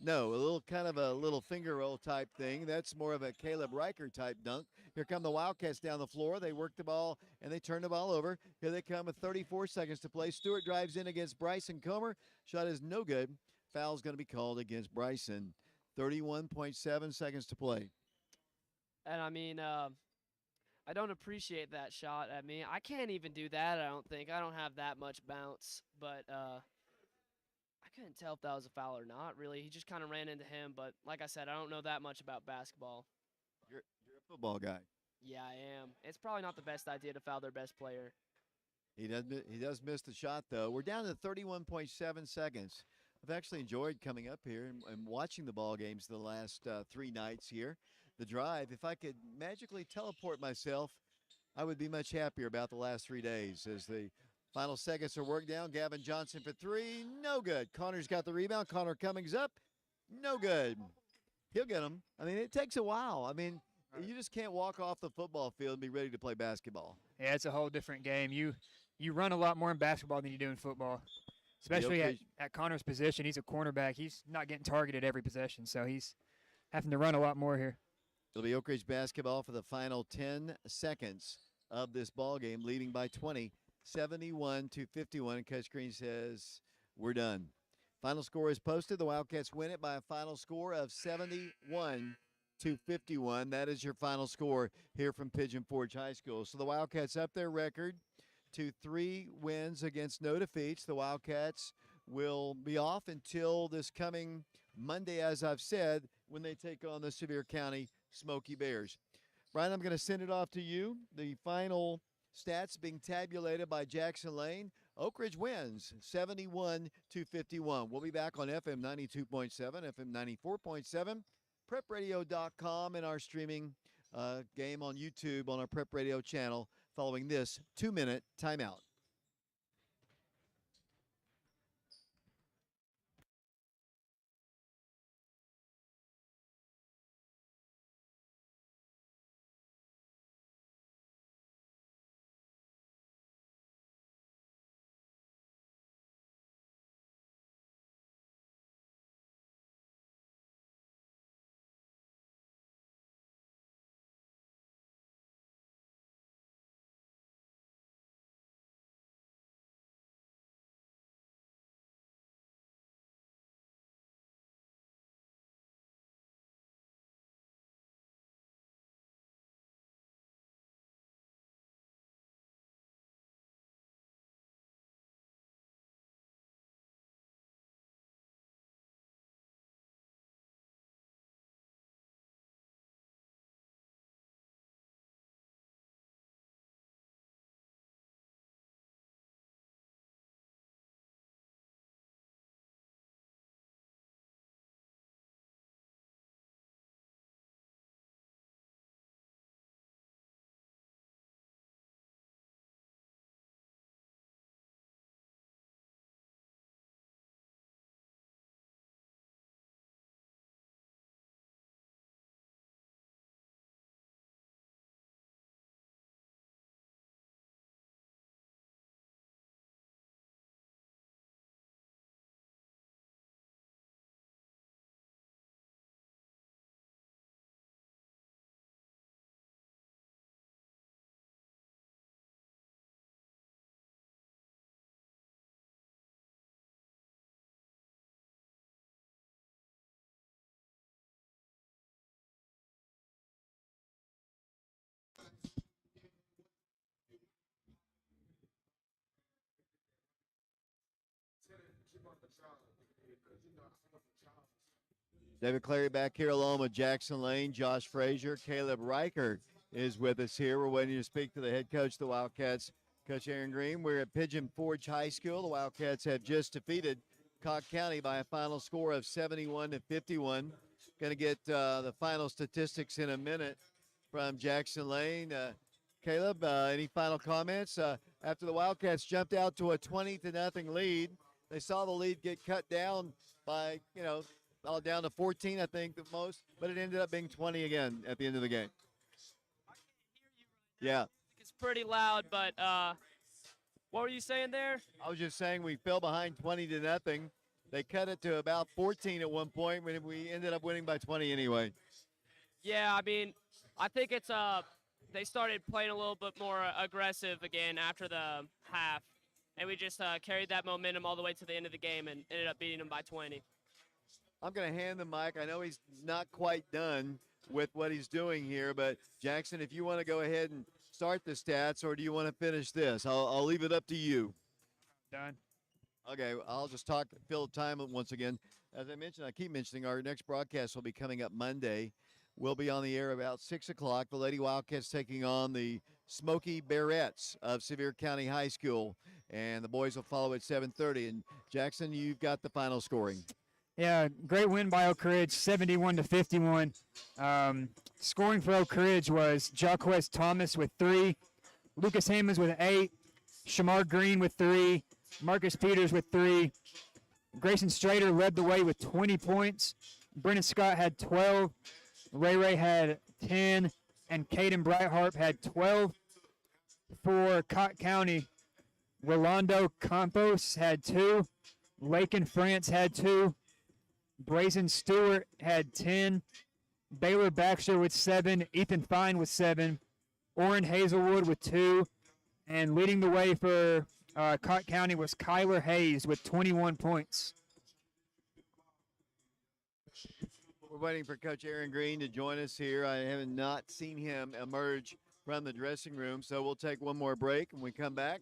No, a little finger roll type thing. That's more of a Caleb Riker type dunk. Here come the Wildcats down the floor. They work the ball and they turn the ball over. Here they come with 34 seconds to play. Stewart drives in against Bryson Comer. Shot is no good. Foul's going to be called against Bryson. 31.7 seconds to play. And I mean, I don't appreciate that shot. I mean, I can't even do that, I don't think. I don't have that much bounce. But I couldn't tell if that was a foul or not, really. He just kind of ran into him. But like I said, I don't know that much about basketball. You're a football guy. Yeah, I am. It's probably not the best idea to foul their best player. He does miss the shot, though. We're down to 31.7 seconds. I've actually enjoyed coming up here and watching the ball games the last 3 nights here. The drive, if I could magically teleport myself, I would be much happier about the last 3 days. As the final seconds are worked down, Gavin Johnson for 3, no good. Connor's got the rebound. Connor Cummings up, no good. He'll get them. I mean, it takes a while. I mean, you just can't walk off the football field and be ready to play basketball. Yeah, it's a whole different game. You run a lot more in basketball than you do in football, especially at Connor's position. He's a cornerback. He's not getting targeted every possession, so he's having to run a lot more here. It'll be Oak Ridge basketball for the final 10 seconds of this ball game, leading by 20, 71-51. Coach Green says, we're done. Final score is posted. The Wildcats win it by a final score of 71-51. That is your final score here from Pigeon Forge High School. So the Wildcats up their record to 3 wins against no defeats. The Wildcats will be off until this coming Monday, as I've said, when they take on the Sevier County Smoky Bears. Brian, I'm going to send it off to you. The final stats being tabulated by Jackson Lane. Oak Ridge wins 71-51. We'll be back on FM 92.7, FM 94.7, prepradio.com, and our streaming game on YouTube on our Prep Radio channel following this 2-minute timeout. David Clary back here along with Jackson Lane, Josh Frazier, Caleb Reichert is with us here. We're waiting to speak to the head coach of the Wildcats, Coach Aaron Green. We're at Pigeon Forge High School. The Wildcats have just defeated Cocke County by a final score of 71-51. Going to get the final statistics in a minute from Jackson Lane. Caleb, any final comments? After the Wildcats jumped out to a 20-0 lead, they saw the lead get cut down by, down to 14, I think, the most, but it ended up being 20 again at the end of the game. Yeah. It's pretty loud, but what were you saying there? I was just saying we fell behind 20-0. They cut it to about 14 at one point when we ended up winning by 20 anyway. Yeah, I mean, I think it's they started playing a little bit more aggressive again after the half, and we just carried that momentum all the way to the end of the game and ended up beating them by 20. I'm going to hand the mic. I know he's not quite done with what he's doing here, but Jackson, if you want to go ahead and start the stats, or do you want to finish this? I'll leave it up to you. Done. Okay, I'll just fill the time once again. As I mentioned, I keep mentioning our next broadcast will be coming up Monday. We'll be on the air about 6 o'clock. The Lady Wildcats taking on the Smoky Barrettes of Sevier County High School. And the boys will follow at 7:30. And Jackson, you've got the final scoring. Yeah, great win by Oak Ridge, 71-51. Scoring for Oak Ridge was Jaquez Thomas with 3, Lucas Hammonds with 8, Shamar Green with 3, Marcus Peters with 3. Grayson Strader led the way with 20 points. Brennan Scott had 12. Ray had 10. And Caden Brightheart had 12. For Cocke County, Rolando Campos had 2. Lakin France had 2. Brazen Stewart had 10. Baylor Baxter with 7. Ethan Fine with 7. Orrin Hazelwood with 2. And leading the way for Cocke County was Kyler Hayes with 21 points. We're waiting for Coach Aaron Green to join us here. I have not seen him emerge from the dressing room, so we'll take one more break. When we come back,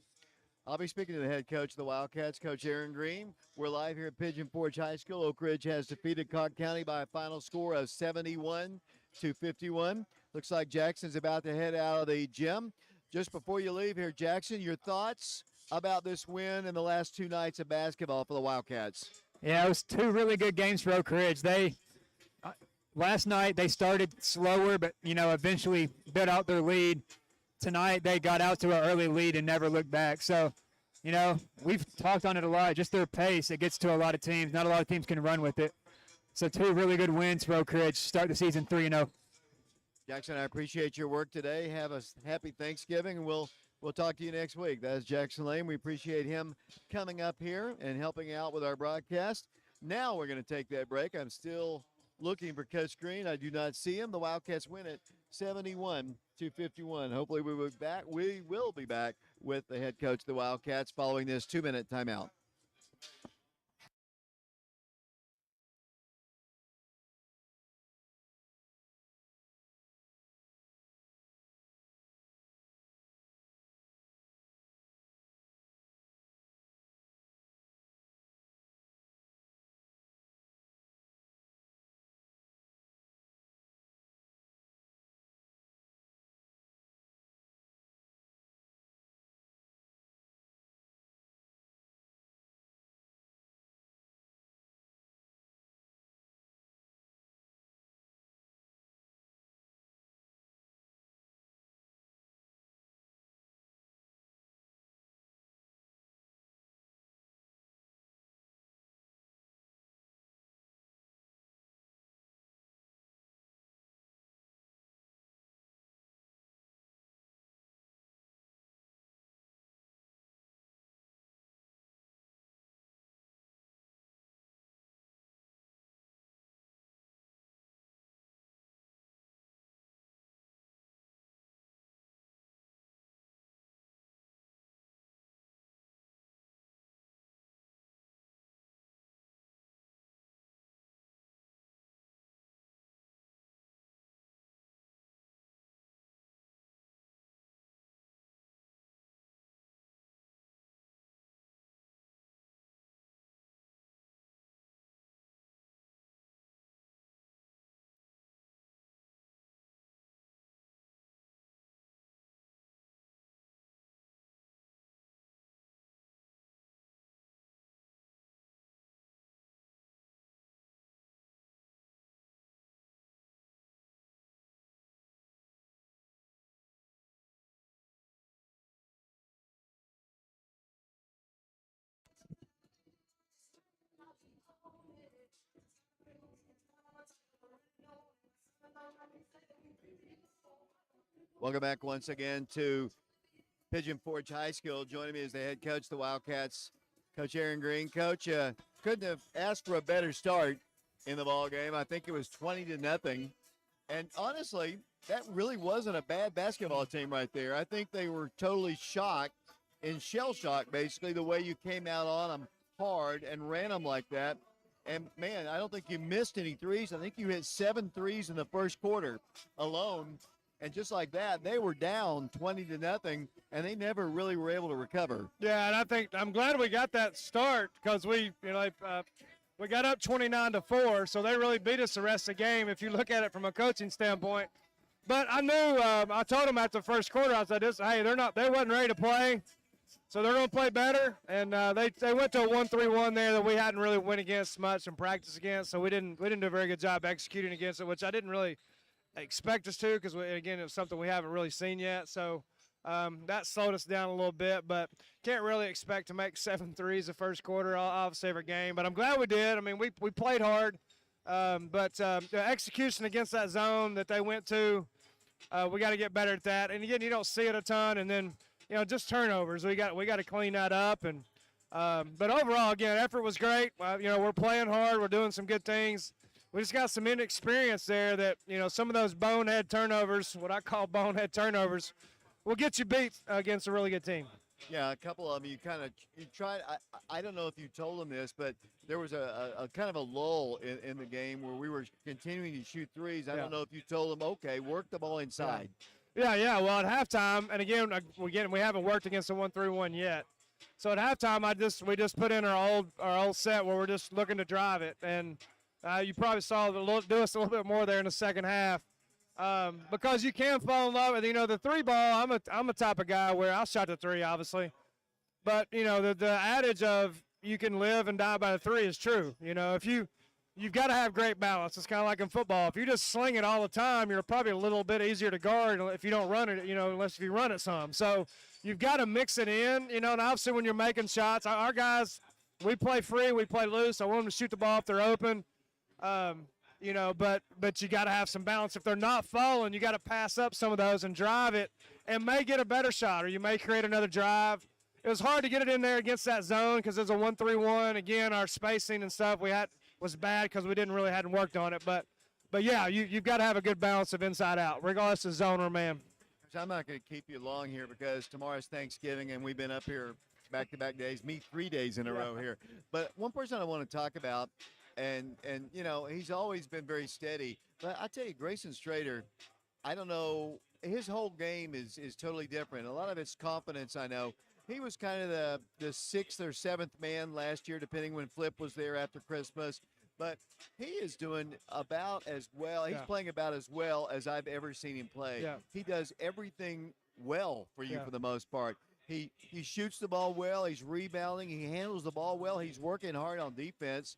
I'll be speaking to the head coach of the Wildcats, Coach Aaron Green. We're live here at Pigeon Forge High School. Oak Ridge has defeated Cocke County by a final score of 71-51. Looks like Jackson's about to head out of the gym. Just before you leave here, Jackson, your thoughts about this win and the last 2 nights of basketball for the Wildcats? Yeah, it was 2 really good games for Oak Ridge. Last night they started slower, but, eventually built out their lead. Tonight they got out to an early lead and never looked back. So, we've talked on it a lot. Just their pace, it gets to a lot of teams. Not a lot of teams can run with it. So 2 really good wins for Oak Ridge. Start the season 3-0. Jackson, I appreciate your work today. Have a happy Thanksgiving, and we'll talk to you next week. That is Jackson Lane. We appreciate him coming up here and helping out with our broadcast. Now we're going to take that break. I'm still looking for Coach Green. I do not see him. The Wildcats win it 71-51. Hopefully we will be back with the head coach of the Wildcats following this 2-minute timeout. Welcome back once again to Pigeon Forge High School. Joining me is the head coach of the Wildcats, Coach Aaron Green. Coach, couldn't have asked for a better start in the ball game. I think it was 20-0. And honestly, that really wasn't a bad basketball team right there. I think they were totally shocked, in shell shock, basically, the way you came out on them hard and ran them like that. And, man, I don't think you missed any threes. I think you hit 7 threes in the first quarter alone. And just like that, they were down 20-0, and they never really were able to recover. Yeah, and I think I'm glad we got that start because we got up 29-4, so they really beat us the rest of the game. If you look at it from a coaching standpoint, But I knew, I told them after the first quarter, I said, hey, they wasn't ready to play, so they're going to play better. And they went to a 1-3-1 there that we hadn't really went against much and practiced against, so we didn't do a very good job executing against it, which I didn't really expect us to, because again, it was something we haven't really seen yet. So that slowed us down a little bit, but can't really expect to make 7 threes the first quarter, obviously, every game. But I'm glad we did. I mean, we played hard, but the execution against that zone that they went to, we got to get better at that. And again, you don't see it a ton, and then just turnovers. We got to clean that up. And but overall, again, effort was great. We're playing hard. We're doing some good things. We just got some inexperience there that some of those bonehead turnovers, what I call bonehead turnovers, will get you beat against a really good team. Yeah, a couple of them. You tried. I don't know if you told them this, but there was a kind of a lull in the game where we were continuing to shoot threes. I don't know if you told them, okay, work the ball inside. Yeah. Well, at halftime, and again, we haven't worked against the 1-3-1 yet. So at halftime, we just put in our old set where we're just looking to drive it, and you probably saw do us a little bit more there in the second half. Because you can fall in love with, the three ball. I'm a type of guy where I'll shot the three, obviously. But, the adage of you can live and die by the three is true. If you've got to have great balance. It's kind of like in football. If you just sling it all the time, you're probably a little bit easier to guard if you don't run it, unless you run it some. So you've got to mix it in, and obviously when you're making shots, our guys, we play free, we play loose. I want them to shoot the ball if they're open. But you got to have some balance. If they're not falling, you got to pass up some of those and drive it, and may get a better shot, or you may create another drive. It was hard to get it in there against that zone because there's a 1-3-1. Again, our spacing and stuff was bad because we hadn't worked on it. But yeah, you've got to have a good balance of inside out, regardless of zone or man. I'm not going to keep you long here because tomorrow's Thanksgiving, and we've been up here back-to-back days, 3 days in a row here. But one person I want to talk about. And he's always been very steady. But I tell you, Grayson Strader, I don't know, his whole game is totally different. A lot of it's confidence, I know. He was kind of the 6th or 7th man last year, depending when Flip was there after Christmas. But he is doing about as well. He's playing about as well as I've ever seen him play. Yeah. He does everything well for you for the most part. He shoots the ball well. He's rebounding. He handles the ball well. He's working hard on defense.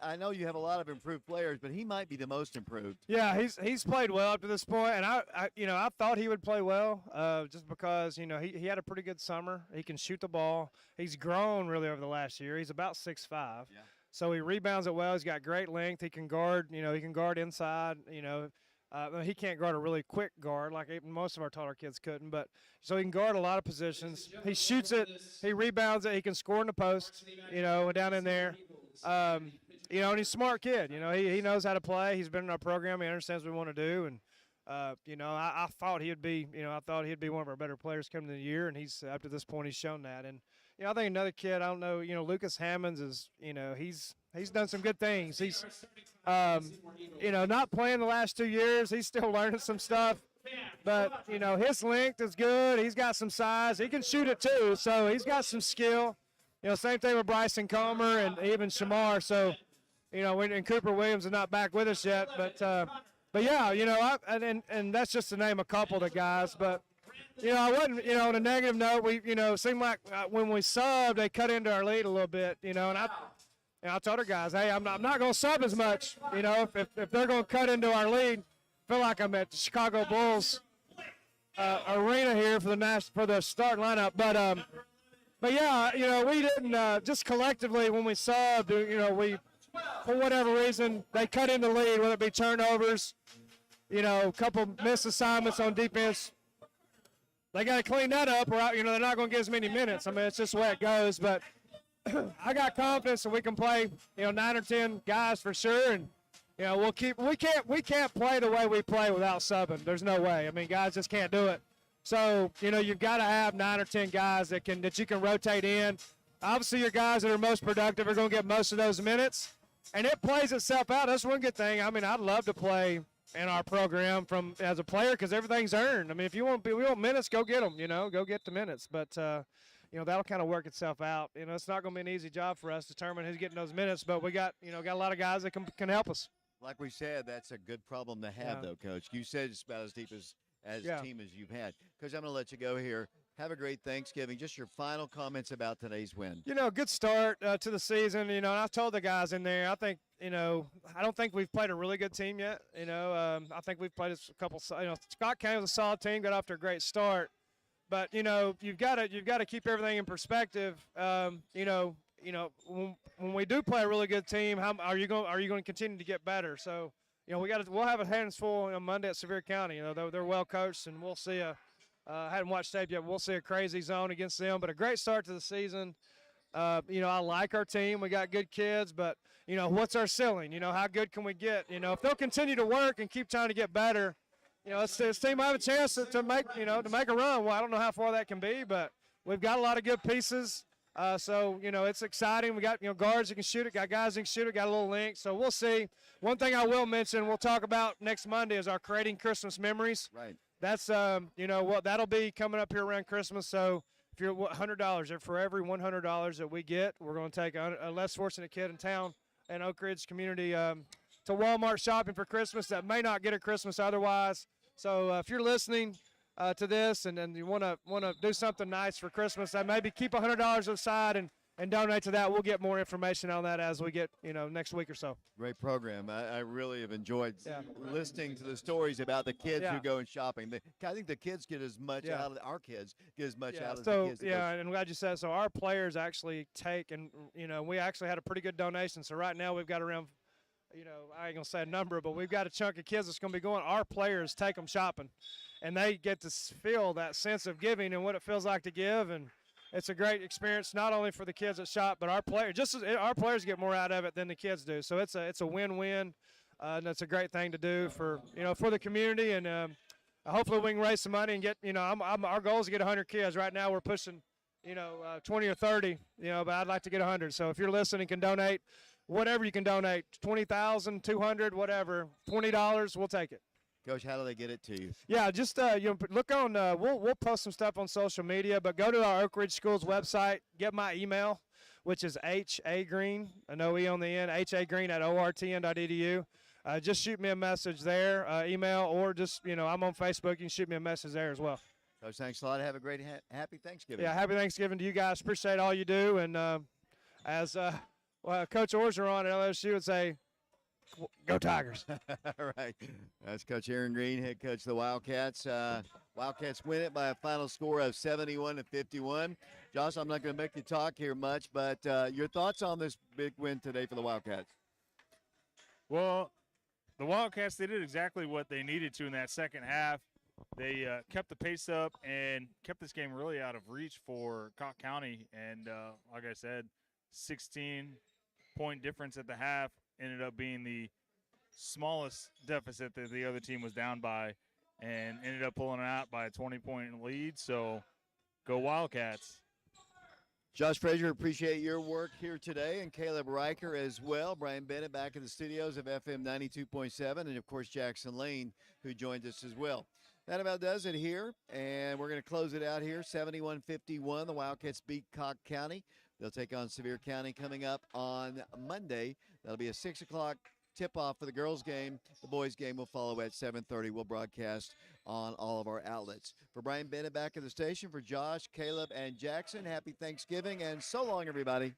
I know you have a lot of improved players, but he might be the most improved. Yeah, he's played well up to this point, and I thought he would play well, just because he had a pretty good summer. He can shoot the ball. He's grown really over the last year. He's about 6'5". Yeah. So he rebounds it well. He's got great length. He can guard. He can guard inside. He can't guard a really quick guard like most of our taller kids couldn't, but so he can guard a lot of positions. He shoots it. He rebounds it. He can score in the post. Down in there. And he's a smart kid. He knows how to play. He's been in our program. He understands what we want to do. And, I thought he'd be, one of our better players coming in the year. And he's, up to this point, he's shown that. And, I think another kid, I don't know, Lucas Hammonds is, he's done some good things. He's, not playing the last 2 years. He's still learning some stuff. But, his length is good. He's got some size. He can shoot it too. So he's got some skill. Same thing with Bryson Comer and even Shamar. So, and Cooper Williams is not back with us yet. But yeah, and that's just to name a couple of the guys. But, I wasn't, on a negative note, we, seemed like when we subbed, they cut into our lead a little bit, and I told our guys, hey, I'm not going to sub as much, if they're going to cut into our lead. I feel like I'm at the Chicago Bulls arena here for the starting lineup. But yeah, we didn't just collectively when we subbed, we, for whatever reason, they cut in the lead, whether it be turnovers, a couple missed assignments on defense. They got to clean that up, or they're not going to get as many minutes. I mean, it's just the way it goes. But I got confidence that we can play, 9 or 10 guys for sure, and we'll keep. We can't play the way we play without subbing. There's no way. I mean, guys just can't do it. So, you've got to have 9 or 10 guys that you can rotate in. Obviously, your guys that are most productive are going to get most of those minutes, and it plays itself out. That's one good thing. I mean, I'd love to play in our program as a player because everything's earned. I mean, if we want minutes, go get them. Go get the minutes. But that'll kind of work itself out. It's not going to be an easy job for us to determine who's getting those minutes. But we got a lot of guys that can help us. Like we said, that's a good problem to have, Yeah. though, Coach. You said it's about as deep as Yeah. team as you've had. Coach, I'm going to let you go here. Have a great Thanksgiving. Just your final comments about today's win. Good start to the season. And I've told the guys in there, I think, I don't think we've played a really good team yet. I think we've played a couple. Scott County was a solid team, got off to a great start. But you've got to keep everything in perspective. When we do play a really good team, how are you going to continue to get better? So we'll have a hands full on Monday at Sevier County. They're well coached, and we'll see I hadn't watched tape yet. We'll see a crazy zone against them, but a great start to the season. I like our team. We got good kids, but what's our ceiling? How good can we get? If they'll continue to work and keep trying to get better, this team will have a chance to make a run. Well, I don't know how far that can be, but we've got a lot of good pieces. So it's exciting. We got guards that can shoot it, got guys that can shoot it, got a little length. So we'll see. One thing I will mention, we'll talk about next Monday is our creating Christmas memories. Right. That's that'll be coming up here around Christmas. So if you're $100, for every $100 that we get, we're going to take a less fortunate kid in town and Oak Ridge community to Walmart shopping for Christmas that may not get a Christmas otherwise. So if you're listening to this and you want to do something nice for Christmas, maybe keep $100 aside and donate to that. We'll get more information on that as we get next week or so. Great program. I really have enjoyed listening to the stories about the kids who go and shopping. I think the kids get as much out of our kids get as much out of the kids. And I'm glad you said so. Our players actually take and we actually had a pretty good donation. So right now we've got around I ain't gonna say a number, but we've got a chunk of kids that's gonna be going. Our players take them shopping, and they get to feel that sense of giving and what it feels like to give and. It's a great experience, not only for the kids that shop, but our players get more out of it than the kids do. So it's a win-win, and it's a great thing to do for the community. And hopefully we can raise some money and get our goal is to get 100 kids. Right now we're pushing 20 or 30, but I'd like to get 100. So if you're listening and can donate, whatever you can donate, 20,000, 200, whatever, $20, we'll take it. Coach, how do they get it to you? Yeah, just look on. We'll post some stuff on social media, but go to our Oak Ridge Schools website. Get my email, which is HAGreen, no E on the end, HAGreen@ortn.edu. Just shoot me a message there, email, or just I'm on Facebook. You can shoot me a message there as well. Coach, thanks a lot. Have a great happy Thanksgiving. Yeah, happy Thanksgiving to you guys. Appreciate all you do, and as Coach Orgeron at LSU would say. Go Tigers. All right. That's Coach Aaron Green, head coach of the Wildcats. Wildcats win it by a final score of 71-51. Josh, I'm not going to make you talk here much, but your thoughts on this big win today for the Wildcats? Well, the Wildcats, they did exactly what they needed to in that second half. They kept the pace up and kept this game really out of reach for Cocke County. And like I said, 16-point difference at the half. Ended up being the smallest deficit that the other team was down by and ended up pulling it out by a 20-point lead. So go Wildcats. Josh Frazier, appreciate your work here today, and Caleb Riker as well. Brian Bennett back in the studios of FM 92.7, and, of course, Jackson Lane, who joined us as well. That about does it here, and we're going to close it out here, 71-51. The Wildcats beat Cocke County. They'll take on Sevier County coming up on Monday. That'll be a 6 o'clock tip-off for the girls' game. The boys' game will follow at 7:30. We'll broadcast on all of our outlets. For Brian Bennett back at the station, for Josh, Caleb, and Jackson, happy Thanksgiving, and so long, everybody.